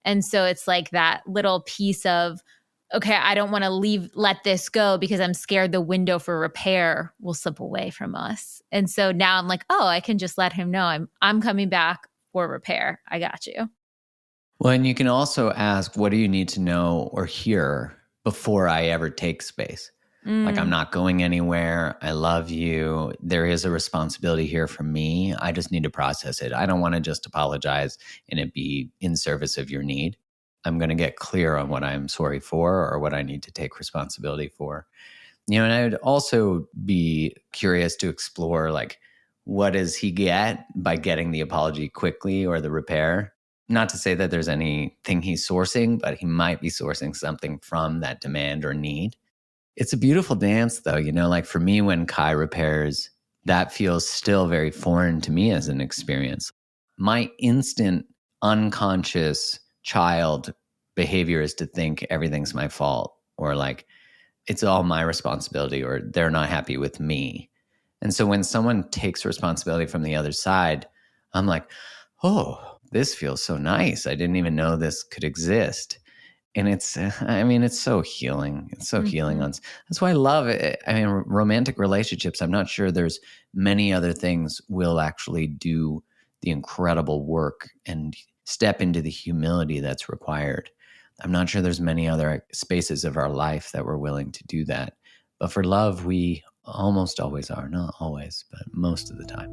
And so it's like that little piece of, okay, I don't want to let this go because I'm scared the window for repair will slip away from us. And so now I'm like, oh, I can just let him know I'm coming back for repair. I got you. Well, and you can also ask, what do you need to know or hear before I ever take space? Like, I'm not going anywhere. I love you. There is a responsibility here from me. I just need to process it. I don't want to just apologize and it be in service of your need. I'm going to get clear on what I'm sorry for or what I need to take responsibility for. And I would also be curious to explore, like, what does he get by getting the apology quickly or the repair? Not to say that there's anything he's sourcing, but he might be sourcing something from that demand or need. It's a beautiful dance, though. Like for me, when Kai repairs, that feels still very foreign to me as an experience. My instant unconscious child behavior is to think everything's my fault, or like it's all my responsibility, or they're not happy with me. And so when someone takes responsibility from the other side, I'm like, oh, this feels so nice. I didn't even know this could exist. And it's so healing. It's so healing. That's why I love it. Romantic relationships, I'm not sure there's many other things will actually do the incredible work and step into the humility that's required. I'm not sure there's many other spaces of our life that we're willing to do that. But for love, we almost always are. Not always, but most of the time.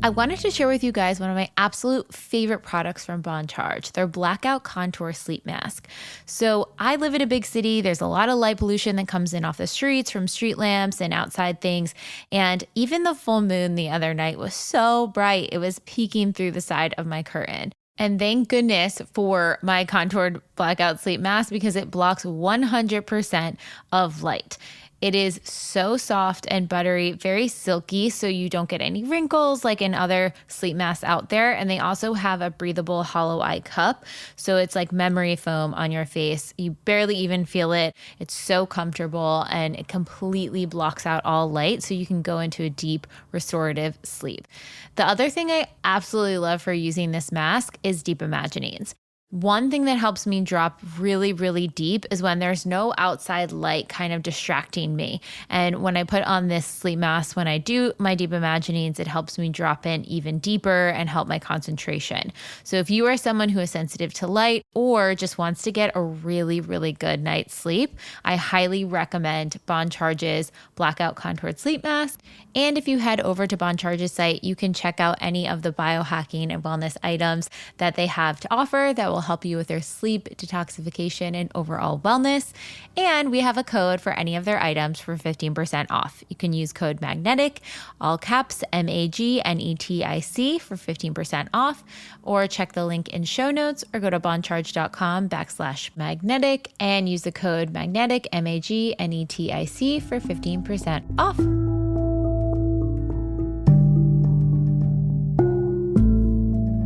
I wanted to share with you guys one of my absolute favorite products from Bon Charge, their Blackout Contour Sleep Mask. So I live in a big city. There's a lot of light pollution that comes in off the streets from street lamps and outside things. And even the full moon the other night was so bright, it was peeking through the side of my curtain. And thank goodness for my contoured blackout sleep mask because it blocks 100% of light. It is so soft and buttery, very silky, so you don't get any wrinkles like in other sleep masks out there. And they also have a breathable hollow eye cup. So it's like memory foam on your face. You barely even feel it. It's so comfortable and it completely blocks out all light so you can go into a deep restorative sleep. The other thing I absolutely love for using this mask is deep imaginings. One thing that helps me drop really, really deep is when there's no outside light kind of distracting me. And when I put on this sleep mask, when I do my deep imaginings, it helps me drop in even deeper and help my concentration. So if you are someone who is sensitive to light or just wants to get a really, really good night's sleep, I highly recommend Bon Charge's Blackout Contoured Sleep Mask. And if you head over to Bon Charge's site, you can check out any of the biohacking and wellness items that they have to offer that will help you with their sleep, detoxification, and overall wellness. And we have a code for any of their items for 15% off. You can use code MAGNETIC, all caps, MAGNETIC for 15% off, or check the link in show notes or go to boncharge.com/magnetic and use the code MAGNETIC, MAGNETIC for 15% off.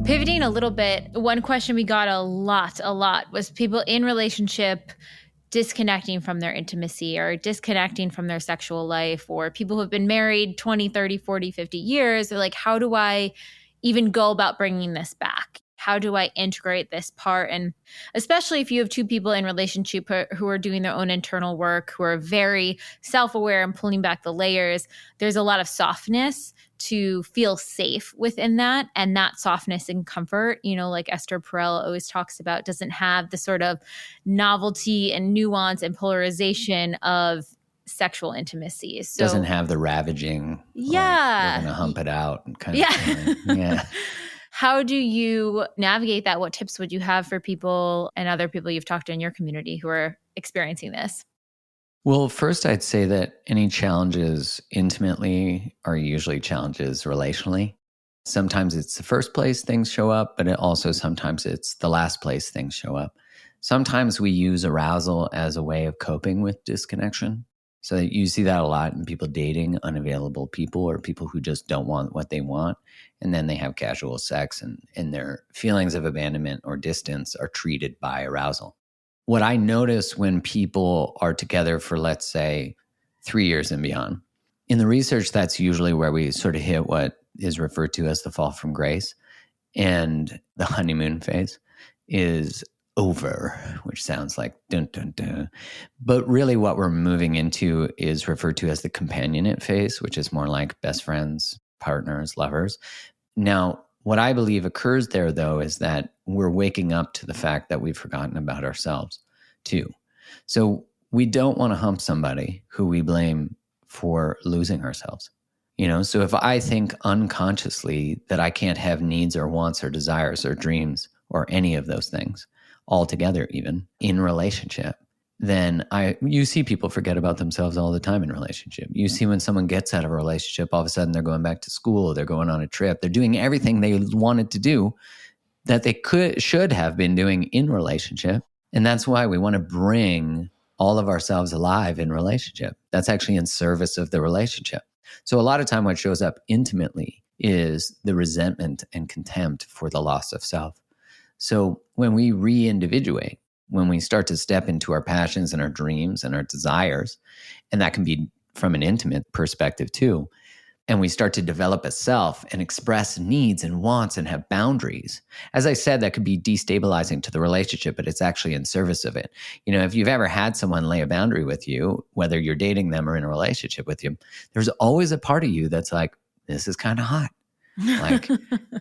Pivoting a little bit, one question we got a lot was people in relationship disconnecting from their intimacy or disconnecting from their sexual life, or people who have been married 20, 30, 40, 50 years. They're like, how do I even go about bringing this back? How do I integrate this part? And especially if you have two people in relationship who are doing their own internal work, who are very self-aware and pulling back the layers, there's a lot of softness to feel safe within that. And that softness and comfort, like Esther Perel always talks about, doesn't have the sort of novelty and nuance and polarization of sexual intimacy. So doesn't have the ravaging, yeah, we're going to hump it out kind of feeling. Yeah. How do you navigate that? What tips would you have for people and other people you've talked to in your community who are experiencing this? Well, first, I'd say that any challenges intimately are usually challenges relationally. Sometimes it's the first place things show up, but sometimes it's the last place things show up. Sometimes we use arousal as a way of coping with disconnection. So you see that a lot in people dating unavailable people or people who just don't want what they want. And then they have casual sex and their feelings of abandonment or distance are treated by arousal. What I notice when people are together for, let's say, 3 years and beyond, in the research, that's usually where we sort of hit what is referred to as the fall from grace. And the honeymoon phase is over, which sounds like dun, dun, dun. But really what we're moving into is referred to as the companionate phase, which is more like best friends, partners, lovers. Now, what I believe occurs there, though, is that we're waking up to the fact that we've forgotten about ourselves, too. So we don't want to hump somebody who we blame for losing ourselves. So if I think unconsciously that I can't have needs or wants or desires or dreams or any of those things altogether, even in relationship, then you see people forget about themselves all the time in a relationship. You see when someone gets out of a relationship, all of a sudden they're going back to school, they're going on a trip, they're doing everything they wanted to do that they should have been doing in relationship. And that's why we want to bring all of ourselves alive in relationship. That's actually in service of the relationship. So a lot of time what shows up intimately is the resentment and contempt for the loss of self. So when we re-individuate, when we start to step into our passions and our dreams and our desires, and that can be from an intimate perspective too, and we start to develop a self and express needs and wants and have boundaries. As I said, that could be destabilizing to the relationship, but it's actually in service of it. You know, if you've ever had someone lay a boundary with you, whether you're dating them or in a relationship with you, there's always a part of you that's like, this is kind of hot. Like,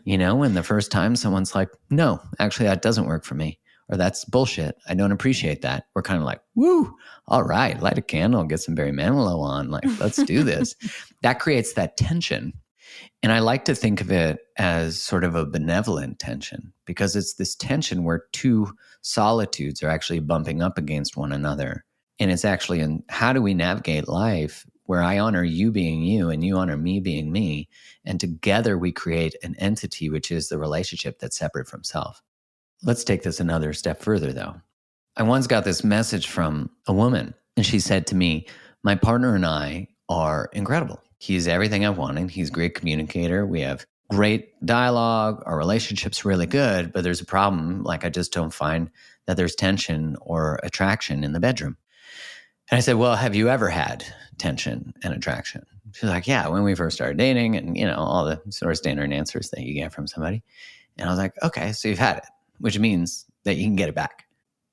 you know, when the first time someone's like, no, actually that doesn't work for me. Or that's bullshit. I don't appreciate that. We're kind of like, woo, all right, light a candle, get some Barry Manilow on. Like, let's do this. That creates that tension. And I like to think of it as sort of a benevolent tension, because it's this tension where two solitudes are actually bumping up against one another. And it's actually in how do we navigate life where I honor you being you and you honor me being me. And together we create an entity, which is the relationship that's separate from self. Let's take this another step further, though. I once got this message from a woman, and she said to me, my partner and I are incredible. He's everything I've wanted. He's a great communicator. We have great dialogue. Our relationship's really good, but there's a problem. Like, I just don't find that there's tension or attraction in the bedroom. And I said, well, have you ever had tension and attraction? She's like, yeah, when we first started dating, and, you know, all the sort of standard answers that you get from somebody. And I was like, okay, so you've had it, which means that you can get it back.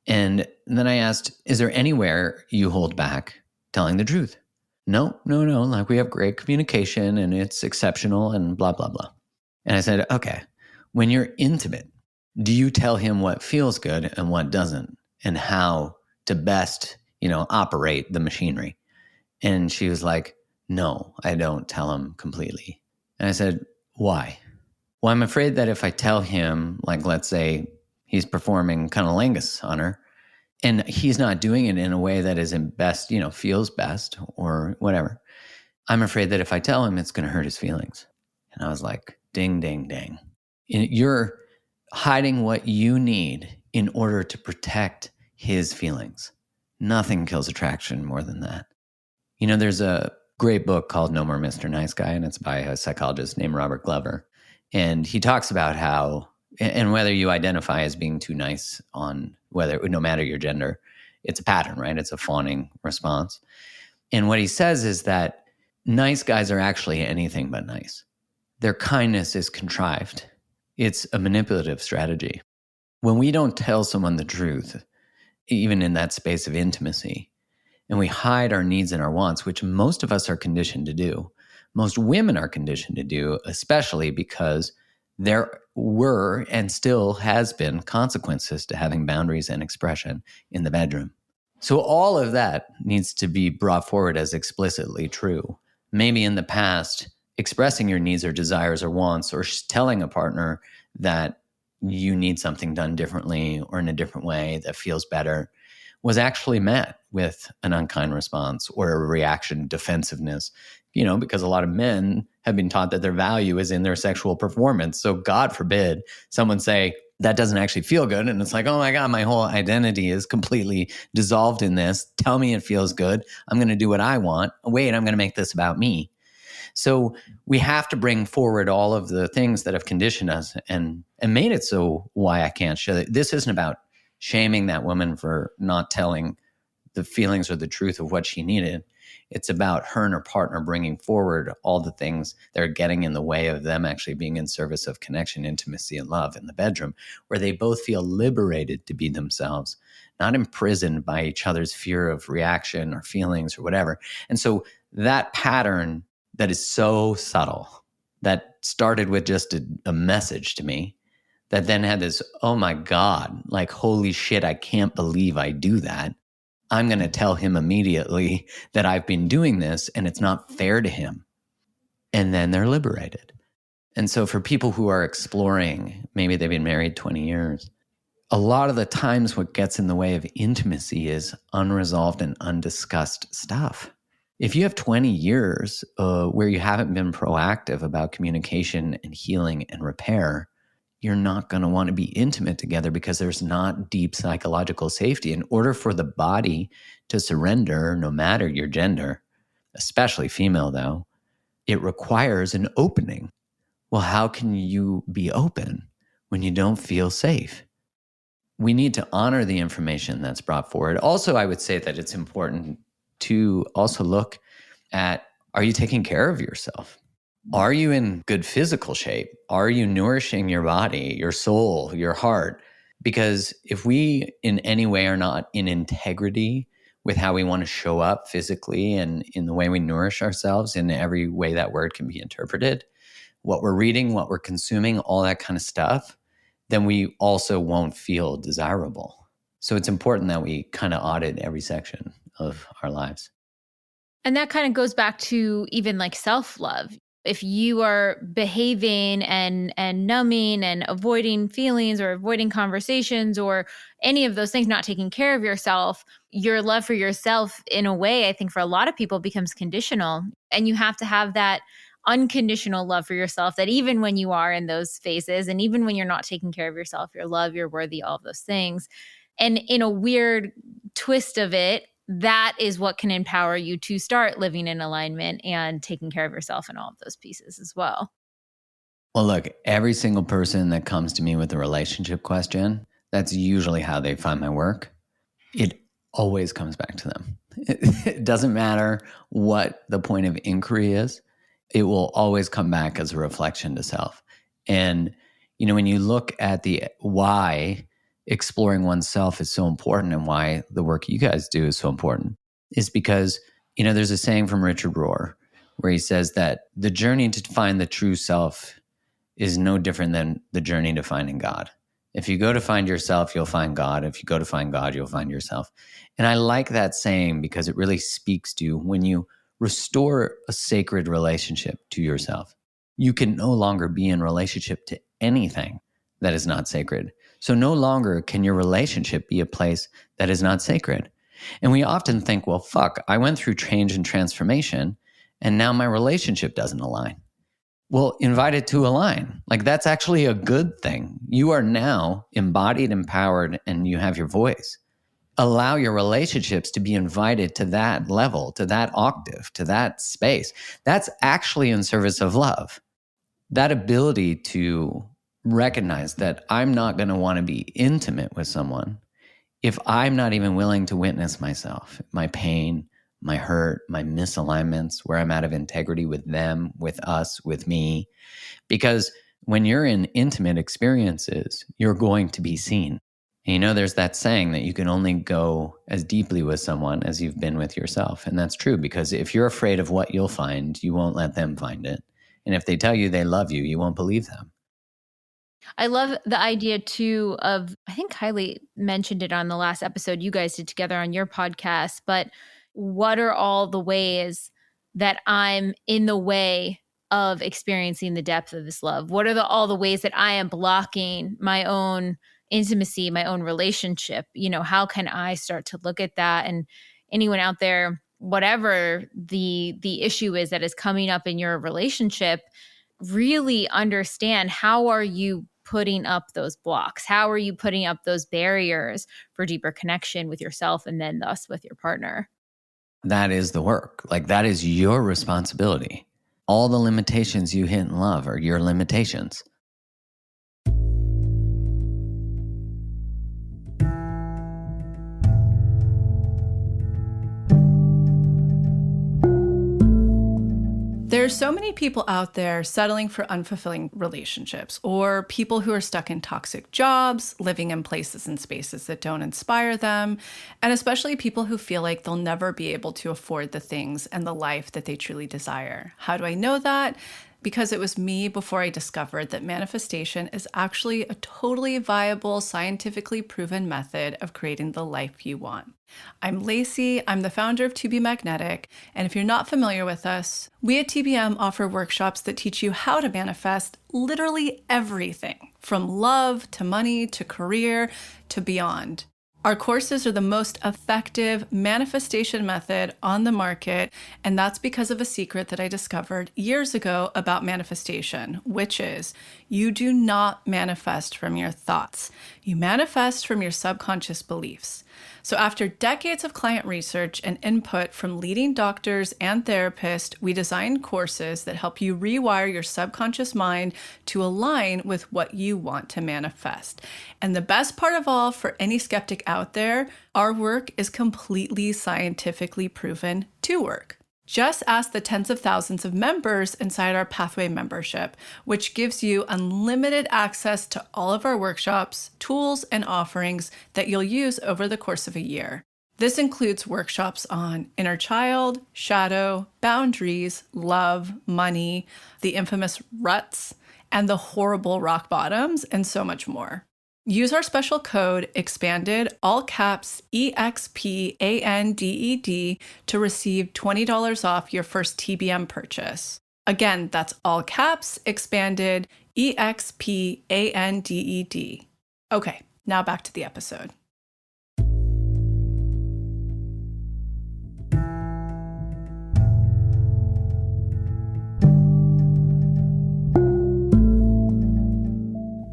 And then I asked, is there anywhere you hold back telling the truth? No. Like, we have great communication and it's exceptional and blah, blah, blah. And I said, okay, when you're intimate, do you tell him what feels good and what doesn't, and how to best, you know, operate the machinery? And she was like, no, I don't tell him completely. And I said, why? Well, I'm afraid that if I tell him, like, let's say he's performing cunnilingus on her, and he's not doing it in a way that is in best, you know, feels best or whatever, I'm afraid that if I tell him, it's going to hurt his feelings. And I was like, ding, ding, ding. You're hiding what you need in order to protect his feelings. Nothing kills attraction more than that. You know, there's a great book called No More Mr. Nice Guy, and it's by a psychologist named Robert Glover. And he talks about how, and whether you identify as being too nice on whether, no matter your gender, it's a pattern, right? It's a fawning response. And what he says is that nice guys are actually anything but nice. Their kindness is contrived. It's a manipulative strategy. When we don't tell someone the truth, even in that space of intimacy, and we hide our needs and our wants, which most of us are conditioned to do, most women are conditioned to do, especially because there were and still has been consequences to having boundaries and expression in the bedroom. So all of that needs to be brought forward as explicitly true. Maybe in the past, expressing your needs or desires or wants, or telling a partner that you need something done differently or in a different way that feels better, was actually met with an unkind response or a reaction, defensiveness, you know, because a lot of men have been taught that their value is in their sexual performance. So God forbid someone say, that doesn't actually feel good. And it's like, oh my God, my whole identity is completely dissolved in this. Tell me it feels good. I'm going to do what I want. Wait, I'm going to make this about me. So we have to bring forward all of the things that have conditioned us and made it so why I can't show that. This isn't about shaming that woman for not telling the feelings or the truth of what she needed. It's about her and her partner bringing forward all the things that are getting in the way of them actually being in service of connection, intimacy, and love in the bedroom, where they both feel liberated to be themselves, not imprisoned by each other's fear of reaction or feelings or whatever. And so that pattern that is so subtle, that started with just a message to me, that then had this, oh my God, like, holy shit, I can't believe I do that. I'm going to tell him immediately that I've been doing this and it's not fair to him. And then they're liberated. And so for people who are exploring, maybe they've been married 20 years, a lot of the times what gets in the way of intimacy is unresolved and undiscussed stuff. If you have 20 years where you haven't been proactive about communication and healing and repair, you're not going to want to be intimate together because there's not deep psychological safety. In order for the body to surrender, no matter your gender, especially female though, it requires an opening. Well, how can you be open when you don't feel safe? We need to honor the information that's brought forward. Also, I would say that it's important to also look at, are you taking care of yourself? Are you in good physical shape? Are you nourishing your body, your soul, your heart? Because if we in any way are not in integrity with how we want to show up physically and in the way we nourish ourselves in every way that word can be interpreted, what we're reading, what we're consuming, all that kind of stuff, then we also won't feel desirable. So it's important that we kind of audit every section of our lives. And that kind of goes back to even like self-love. If you are behaving and numbing and avoiding feelings or avoiding conversations or any of those things, not taking care of yourself, your love for yourself in a way, I think for a lot of people becomes conditional. And you have to have that unconditional love for yourself that even when you are in those phases and even when you're not taking care of yourself, you're loved, you're worthy, all of those things. And in a weird twist of it, that is what can empower you to start living in alignment and taking care of yourself and all of those pieces as well. Well, look, every single person that comes to me with a relationship question, that's usually how they find my work. It always comes back to them. It doesn't matter what the point of inquiry is. It will always come back as a reflection to self. And, when you look at the why exploring oneself is so important and why the work you guys do is so important is because, there's a saying from Richard Rohr where he says that the journey to find the true self is no different than the journey to finding God. If you go to find yourself, you'll find God. If you go to find God, you'll find yourself. And I like that saying because it really speaks to when you restore a sacred relationship to yourself, you can no longer be in relationship to anything that is not sacred. So no longer can your relationship be a place that is not sacred. And we often think, well, fuck, I went through change and transformation, and now my relationship doesn't align. Well, invite it to align. Like, that's actually a good thing. You are now embodied, empowered, and you have your voice. Allow your relationships to be invited to that level, to that octave, to that space. That's actually in service of love. That ability to recognize that I'm not going to want to be intimate with someone if I'm not even willing to witness myself, my pain, my hurt, my misalignments, where I'm out of integrity with them, with us, with me. Because when you're in intimate experiences, you're going to be seen. And there's that saying that you can only go as deeply with someone as you've been with yourself. And that's true, because if you're afraid of what you'll find, you won't let them find it. And if they tell you they love you, you won't believe them. I love the idea too of, I think Kylie mentioned it on the last episode you guys did together on your podcast, but what are all the ways that I'm in the way of experiencing the depth of this love? What are all the ways that I am blocking my own intimacy, my own relationship? How can I start to look at that? And anyone out there, whatever the issue is that is coming up in your relationship, really understand, how are you putting up those blocks? How are you putting up those barriers for deeper connection with yourself and then thus with your partner? That is the work. Like, that is your responsibility. All the limitations you hit in love are your limitations. There's so many people out there settling for unfulfilling relationships, or people who are stuck in toxic jobs, living in places and spaces that don't inspire them, and especially people who feel like they'll never be able to afford the things and the life that they truly desire. How do I know that? because it was me before I discovered that manifestation is actually a totally viable, scientifically proven method of creating the life you want. I'm Lacey, I'm the founder of To Be Magnetic, and if you're not familiar with us, we at TBM offer workshops that teach you how to manifest literally everything, from love to money to career to beyond. Our courses are the most effective manifestation method on the market, and that's because of a secret that I discovered years ago about manifestation, which is you do not manifest from your thoughts. You manifest from your subconscious beliefs. So after decades of client research and input from leading doctors and therapists, we designed courses that help you rewire your subconscious mind to align with what you want to manifest. And the best part of all, for any skeptic out there, our work is completely scientifically proven to work. Just ask the tens of thousands of members inside our Pathway membership, which gives you unlimited access to all of our workshops, tools, and offerings that you'll use over the course of a year. This includes workshops on inner child, shadow, boundaries, love, money, the infamous ruts, and the horrible rock bottoms, and so much more. Use our special code EXPANDED, all caps EXPANDED, to receive $20 off your first TBM purchase. Again, that's all caps EXPANDED, EXPANDED. Okay, now back to the episode.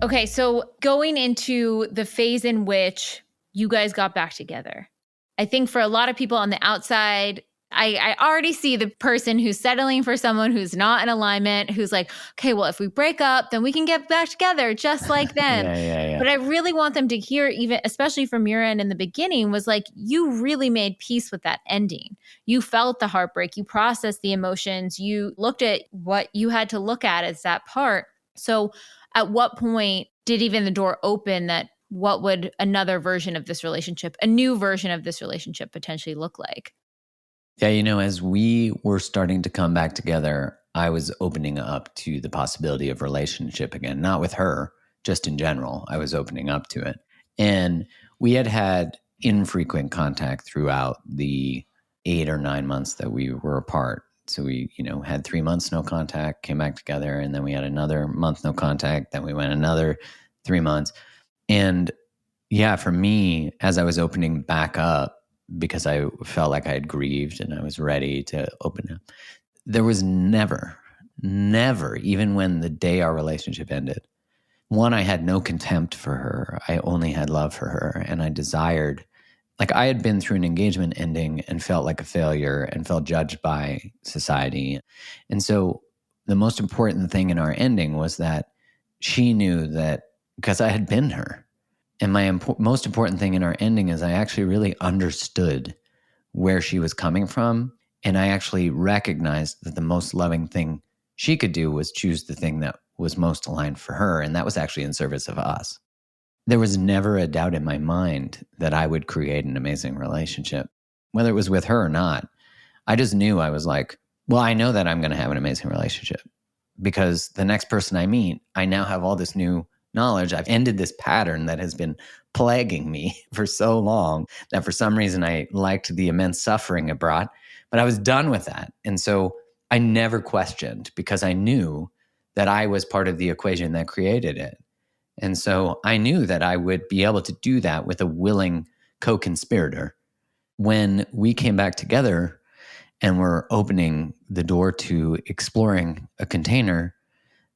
Okay, so going into the phase in which you guys got back together, I think for a lot of people on the outside, I already see the person who's settling for someone who's not in alignment, who's like, okay, well, if we break up, then we can get back together just like them. Yeah. But I really want them to hear, even especially from your end in the beginning, was like, you really made peace with that ending. You felt the heartbreak, you processed the emotions, you looked at what you had to look at as that part. So at what point did even the door open that what would another version of this relationship, a new version of this relationship potentially look like? Yeah, as we were starting to come back together, I was opening up to the possibility of relationship again, not with her, just in general. I was opening up to it. And we had infrequent contact throughout the 8 or 9 months that we were apart. So we, had 3 months no contact, came back together, and then we had another month no contact. Then we went another 3 months. And yeah, for me, as I was opening back up, because I felt like I had grieved and I was ready to open up, there was never, even when the day our relationship ended, one, I had no contempt for her. I only had love for her. And I desired, like I had been through an engagement ending and felt like a failure and felt judged by society. And so the most important thing in our ending was that she knew that, because I had been her. And my most important thing in our ending is I actually really understood where she was coming from. And I actually recognized that the most loving thing she could do was choose the thing that was most aligned for her. And that was actually in service of us. There was never a doubt in my mind that I would create an amazing relationship, whether it was with her or not. I just knew, I was like, well, I know that I'm going to have an amazing relationship because the next person I meet, I now have all this new knowledge. I've ended this pattern that has been plaguing me for so long that for some reason I liked the immense suffering it brought, but I was done with that. And so I never questioned because I knew that I was part of the equation that created it. And so I knew that I would be able to do that with a willing co-conspirator. When we came back together and were opening the door to exploring a container,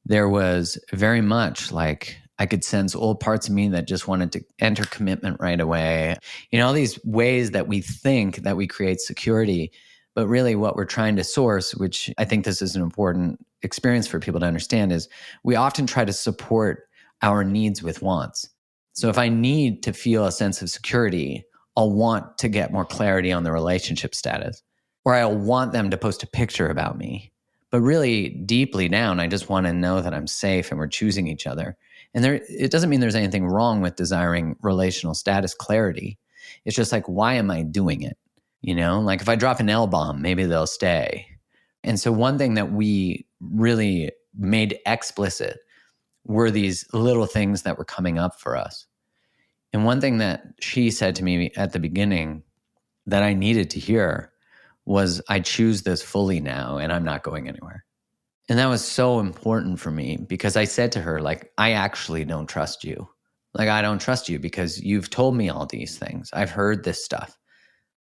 there was very much like I could sense old parts of me that just wanted to enter commitment right away. All these ways that we think that we create security, but really what we're trying to source, which I think this is an important experience for people to understand, is we often try to support our needs with wants. So if I need to feel a sense of security, I'll want to get more clarity on the relationship status, or I'll want them to post a picture about me. But really deeply down, I just want to know that I'm safe and we're choosing each other. And it doesn't mean there's anything wrong with desiring relational status clarity. It's just like, why am I doing it? Like if I drop an L-bomb, maybe they'll stay. And so one thing that we really made explicit were these little things that were coming up for us. And one thing that she said to me at the beginning that I needed to hear was, I choose this fully now and I'm not going anywhere. And that was so important for me because I said to her, like, I actually don't trust you. Like, I don't trust you because you've told me all these things. I've heard this stuff.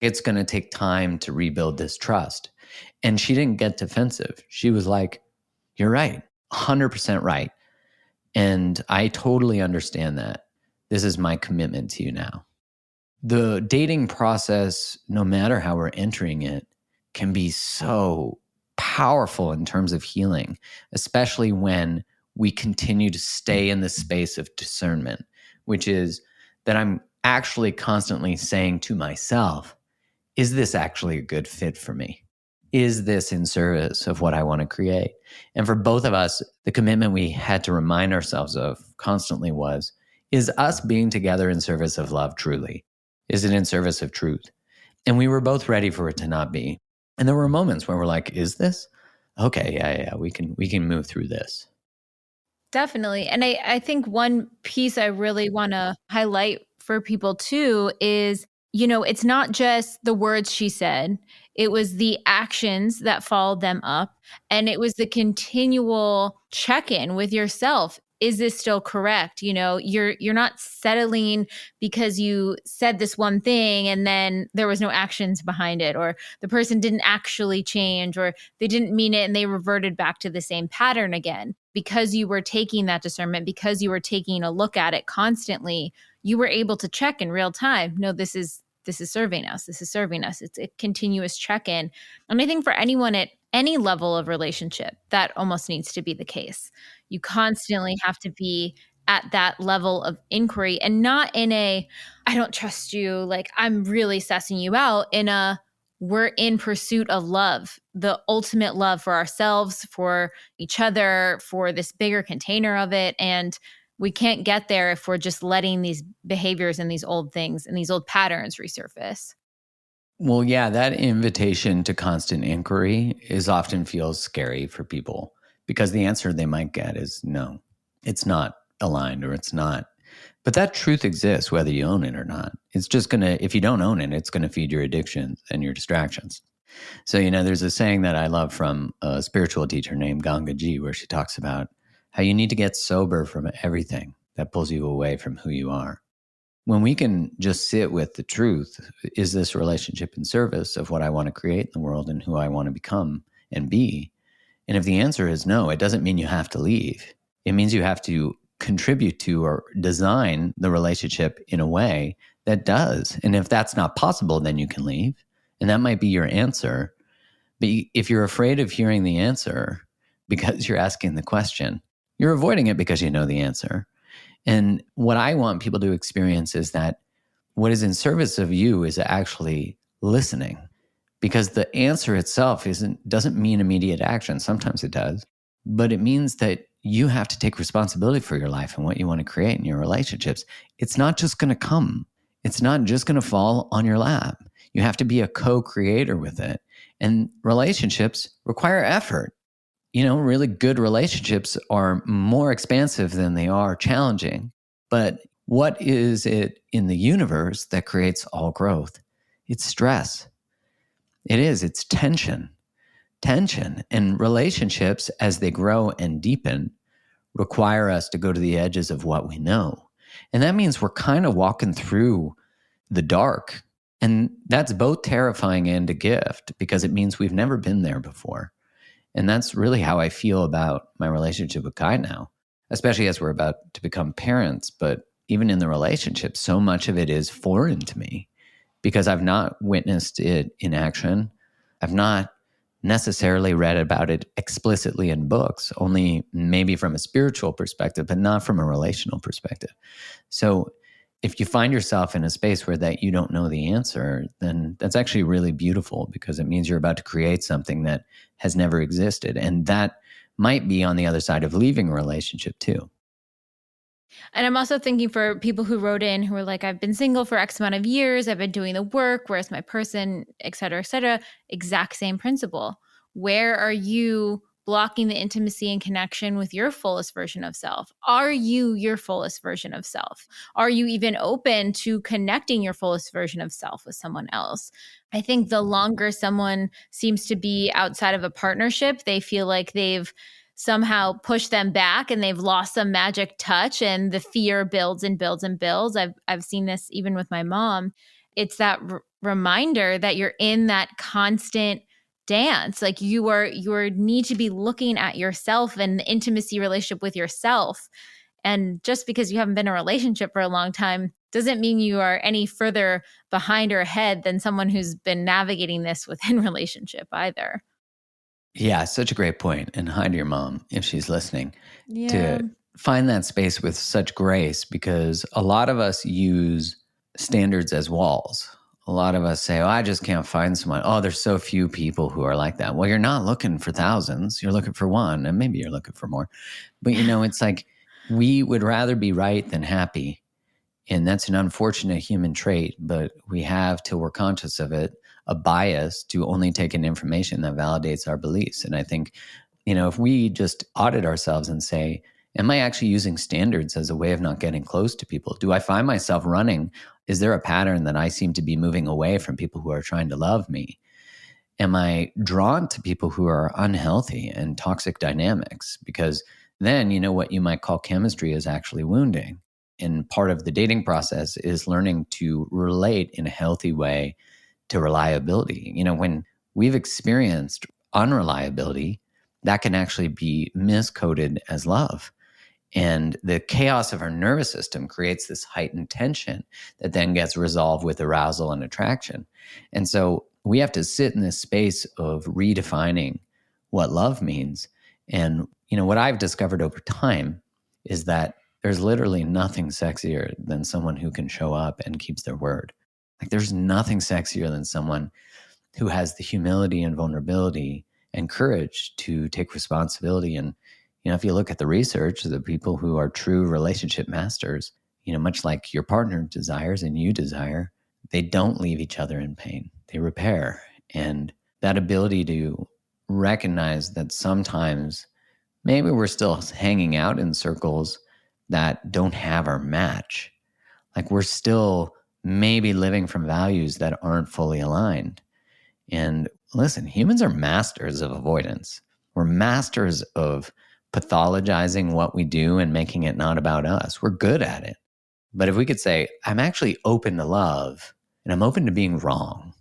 It's going to take time to rebuild this trust. And she didn't get defensive. She was like, you're right, 100% right. And I totally understand that. This is my commitment to you now. The dating process, no matter how we're entering it, can be so powerful in terms of healing, especially when we continue to stay in the space of discernment, which is that I'm actually constantly saying to myself, is this actually a good fit for me? Is this in service of what I want to create? And for both of us, the commitment we had to remind ourselves of constantly was, is us being together in service of love truly? Is it in service of truth? And we were both ready for it to not be. And there were moments where we're like, is this? Okay, yeah, we can move through this. Definitely. And I think one piece I really want to highlight for people too is, it's not just the words she said, it was the actions that followed them up. And it was the continual check-in with yourself. Is this still correct? You're not settling because you said this one thing and then there was no actions behind it, or the person didn't actually change, or they didn't mean it and they reverted back to the same pattern again. Because you were taking that discernment, because you were taking a look at it constantly, you were able to check in real time. No, this is serving us. This is serving us. It's a continuous check-in. And I think for anyone at any level of relationship, that almost needs to be the case. You constantly have to be at that level of inquiry, and not in a, I don't trust you, like I'm really sussing you out, in a, we're in pursuit of love, the ultimate love for ourselves, for each other, for this bigger container of it. And we can't get there if we're just letting these behaviors and these old things and these old patterns resurface. Well, yeah, that invitation to constant inquiry often feels scary for people because the answer they might get is no, it's not aligned, or it's not. But that truth exists whether you own it or not. It's just if you don't own it, it's going to feed your addictions and your distractions. So, there's a saying that I love from a spiritual teacher named Gangaji, where she talks about how you need to get sober from everything that pulls you away from who you are. When we can just sit with the truth, is this relationship in service of what I want to create in the world and who I want to become and be? And if the answer is no, it doesn't mean you have to leave. It means you have to contribute to or design the relationship in a way that does. And if that's not possible, then you can leave. And that might be your answer. But if you're afraid of hearing the answer because you're asking the question, you're avoiding it because you know the answer. And what I want people to experience is that what is in service of you is actually listening, because the answer itself doesn't mean immediate action. Sometimes it does, but it means that you have to take responsibility for your life and what you want to create in your relationships. It's not just going to come. It's not just going to fall on your lap. You have to be a co-creator with it. And relationships require effort. Really good relationships are more expansive than they are challenging. But what is it in the universe that creates all growth? It's stress. It is. It's tension. And relationships, as they grow and deepen, require us to go to the edges of what we know. And that means we're kind of walking through the dark. And that's both terrifying and a gift, because it means we've never been there before. And that's really how I feel about my relationship with Kai now, especially as we're about to become parents. But even in the relationship, so much of it is foreign to me because I've not witnessed it in action. I've not necessarily read about it explicitly in books, only maybe from a spiritual perspective, but not from a relational perspective. So if you find yourself in a space where that you don't know the answer, then that's actually really beautiful, because it means you're about to create something that has never existed. And that might be on the other side of leaving a relationship too. And I'm also thinking for people who wrote in who were like, I've been single for X amount of years, I've been doing the work, where's my person, et cetera, exact same principle. Where are you blocking the intimacy and connection with your fullest version of self? Are you your fullest version of self? Are you even open to connecting your fullest version of self with someone else? I think the longer someone seems to be outside of a partnership, they feel like they've somehow pushed them back and they've lost some magic touch, and the fear builds and builds and builds. I've seen this even with my mom. It's that reminder that you're in that constant dance. Like you need to be looking at yourself and the intimacy relationship with yourself. And just because you haven't been in a relationship for a long time doesn't mean you are any further behind or ahead than someone who's been navigating this within relationship either. Yeah, such a great point. And hi to your mom, if she's listening, Yeah. to find that space with such grace, because a lot of us use standards as walls. A lot of us say, oh, I just can't find someone. Oh, there's so few people who are like that. Well, you're not looking for thousands. You're looking for one, and maybe you're looking for more. But, it's like we would rather be right than happy. And that's an unfortunate human trait, but we have, till we're conscious of it, a bias to only take in information that validates our beliefs. And I think, if we just audit ourselves and say, am I actually using standards as a way of not getting close to people? Do I find myself running? Is there a pattern that I seem to be moving away from people who are trying to love me? Am I drawn to people who are unhealthy and toxic dynamics? Because then, what you might call chemistry is actually wounding. And part of the dating process is learning to relate in a healthy way to reliability. When we've experienced unreliability, that can actually be miscoded as love. And the chaos of our nervous system creates this heightened tension that then gets resolved with arousal and attraction. And so we have to sit in this space of redefining what love means. And, what I've discovered over time is that there's literally nothing sexier than someone who can show up and keeps their word. Like there's nothing sexier than someone who has the humility and vulnerability and courage to take responsibility. And, if you look at the research, the people who are true relationship masters, much like your partner desires and you desire, they don't leave each other in pain. They repair. And that ability to recognize that sometimes maybe we're still hanging out in circles that don't have our match. Like we're still maybe living from values that aren't fully aligned. And listen, humans are masters of avoidance. We're masters of pathologizing what we do and making it not about us. We're good at it. But if we could say, I'm actually open to love and I'm open to being wrong,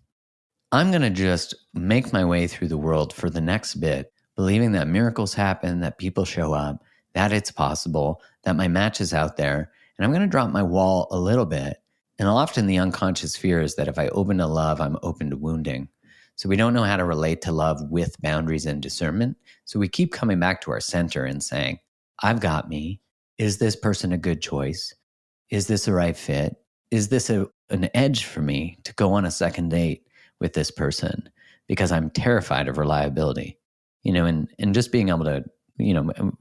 I'm going to just make my way through the world for the next bit, believing that miracles happen, that people show up, that it's possible, that my match is out there, and I'm going to drop my wall a little bit. And often the unconscious fear is that if I open to love, I'm open to wounding. So we don't know how to relate to love with boundaries and discernment. So we keep coming back to our center and saying, I've got me. Is this person a good choice? Is this a right fit? Is this an edge for me to go on a second date with this person? Because I'm terrified of reliability, and just being able to,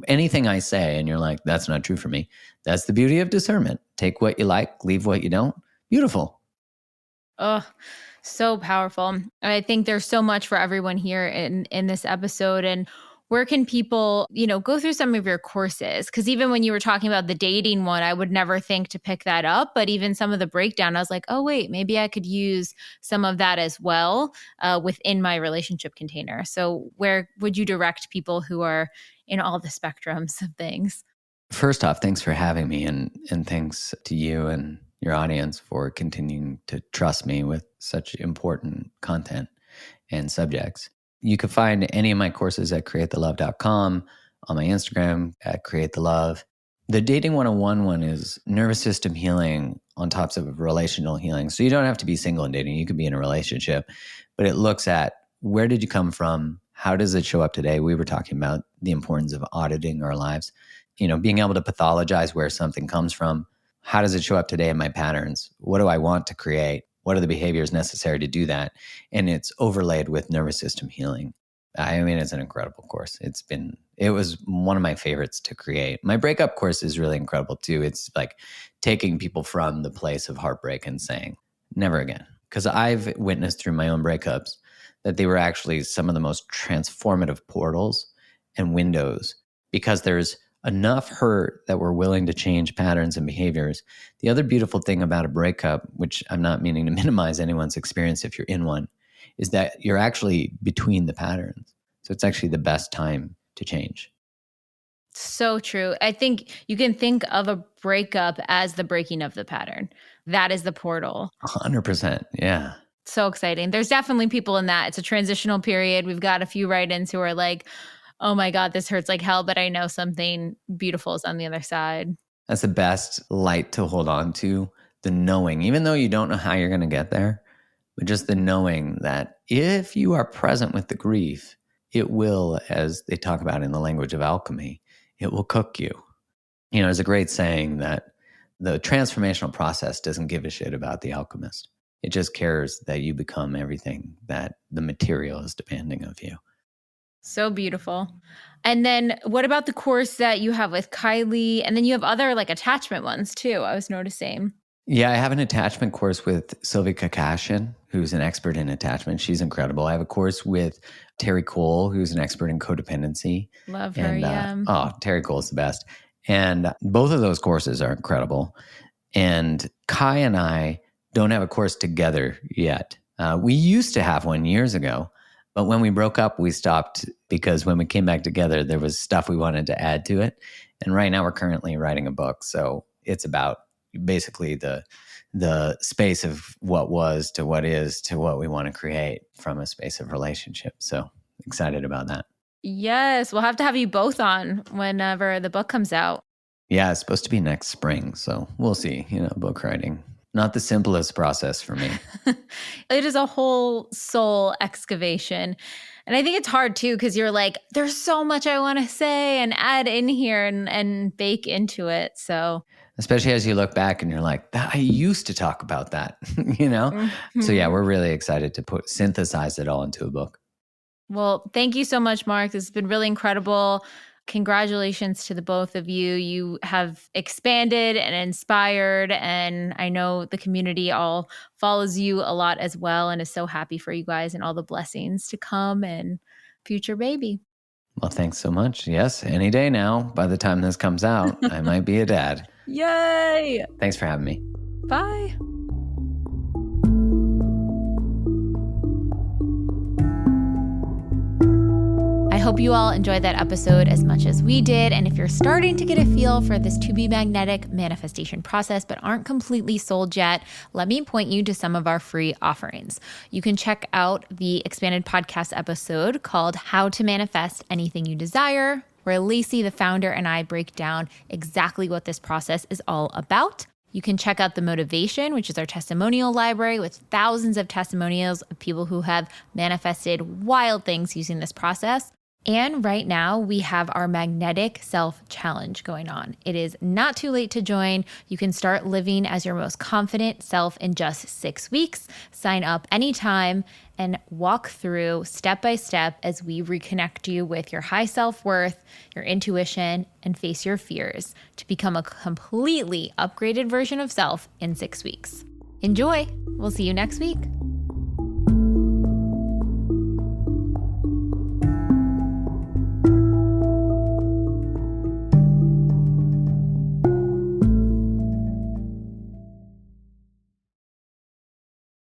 anything I say and you're like, that's not true for me. That's the beauty of discernment. Take what you like, leave what you don't. Beautiful. Oh, so powerful. I think there's so much for everyone here in this episode. And where can people, go through some of your courses? Because even when you were talking about the dating one, I would never think to pick that up. But even some of the breakdown, I was like, oh, wait, maybe I could use some of that as well within my relationship container. So where would you direct people who are in all the spectrums of things? First off, thanks for having me, and thanks to you and your audience for continuing to trust me with such important content and subjects. You can find any of my courses at createthelove.com, on my Instagram at createthelove. The Dating 101 one is nervous system healing on top of relational healing. So you don't have to be single and dating. You could be in a relationship, but it looks at where did you come from? How does it show up today? We were talking about the importance of auditing our lives, being able to pathologize where something comes from. How does it show up today in my patterns? What do I want to create? What are the behaviors necessary to do that? And it's overlaid with nervous system healing. I mean, it's an incredible course. It was one of my favorites to create. My breakup course is really incredible too. It's like taking people from the place of heartbreak and saying, never again. Because I've witnessed through my own breakups that they were actually some of the most transformative portals and windows because there's enough hurt that we're willing to change patterns and behaviors. The other beautiful thing about a breakup, which I'm not meaning to minimize anyone's experience if you're in one, is that you're actually between the patterns. So it's actually the best time to change. So true. I think you can think of a breakup as the breaking of the pattern. That is the portal. 100%. Yeah. So exciting. There's definitely people in that. It's a transitional period. We've got a few write-ins who are like, oh my God, this hurts like hell, but I know something beautiful is on the other side. That's the best light to hold on to, the knowing, even though you don't know how you're going to get there, but just the knowing that if you are present with the grief, it will, as they talk about in the language of alchemy, it will cook you. You know, there's a great saying that the transformational process doesn't give a shit about the alchemist. It just cares that you become everything that the material is demanding of you. So beautiful. And then what about the course that you have with Kylie? And then you have other like attachment ones too, I was noticing. Yeah, I have an attachment course with Sylvia Kakashian, who's an expert in attachment. She's incredible. I have a course with Terry Cole, who's an expert in codependency. Love her, yeah. Terry Cole's the best. And both of those courses are incredible. And Kai and I don't have a course together yet. We used to have one years ago, but when we broke up, we stopped because when we came back together, there was stuff we wanted to add to it. And right now we're currently writing a book. So it's about basically the space of what was to what is to what we want to create from a space of relationship. So excited about that. Yes, we'll have to have you both on whenever the book comes out. Yeah, it's supposed to be next spring. So we'll see. You know, book writing, not the simplest process for me. It is a whole soul excavation. And I think it's hard too, because you're like, there's so much I want to say and add in here and bake into it. So especially as you look back and you're like, I used to talk about that, you know? Mm-hmm. So yeah, we're really excited to synthesize it all into a book. Well, thank you so much, Mark. This has been really incredible. Congratulations to the both of you. You have expanded and inspired, and I know the community all follows you a lot as well and is so happy for you guys and all the blessings to come and future baby. Well, thanks so much. Yes, any day now. By the time this comes out, I might be a dad. Yay! Thanks for having me. Bye. I hope you all enjoyed that episode as much as we did. And if you're starting to get a feel for this to be magnetic manifestation process, but aren't completely sold yet, let me point you to some of our free offerings. You can check out the expanded podcast episode called How to Manifest Anything You Desire, where Lacey, the founder, and I break down exactly what this process is all about. You can check out the Motivation, which is our testimonial library with thousands of testimonials of people who have manifested wild things using this process. And right now we have our Magnetic Self Challenge going on. It is not too late to join. You can start living as your most confident self in just 6 weeks. Sign up anytime and walk through step by step as we reconnect you with your high self-worth, your intuition, and face your fears to become a completely upgraded version of self in 6 weeks. Enjoy. We'll see you next week.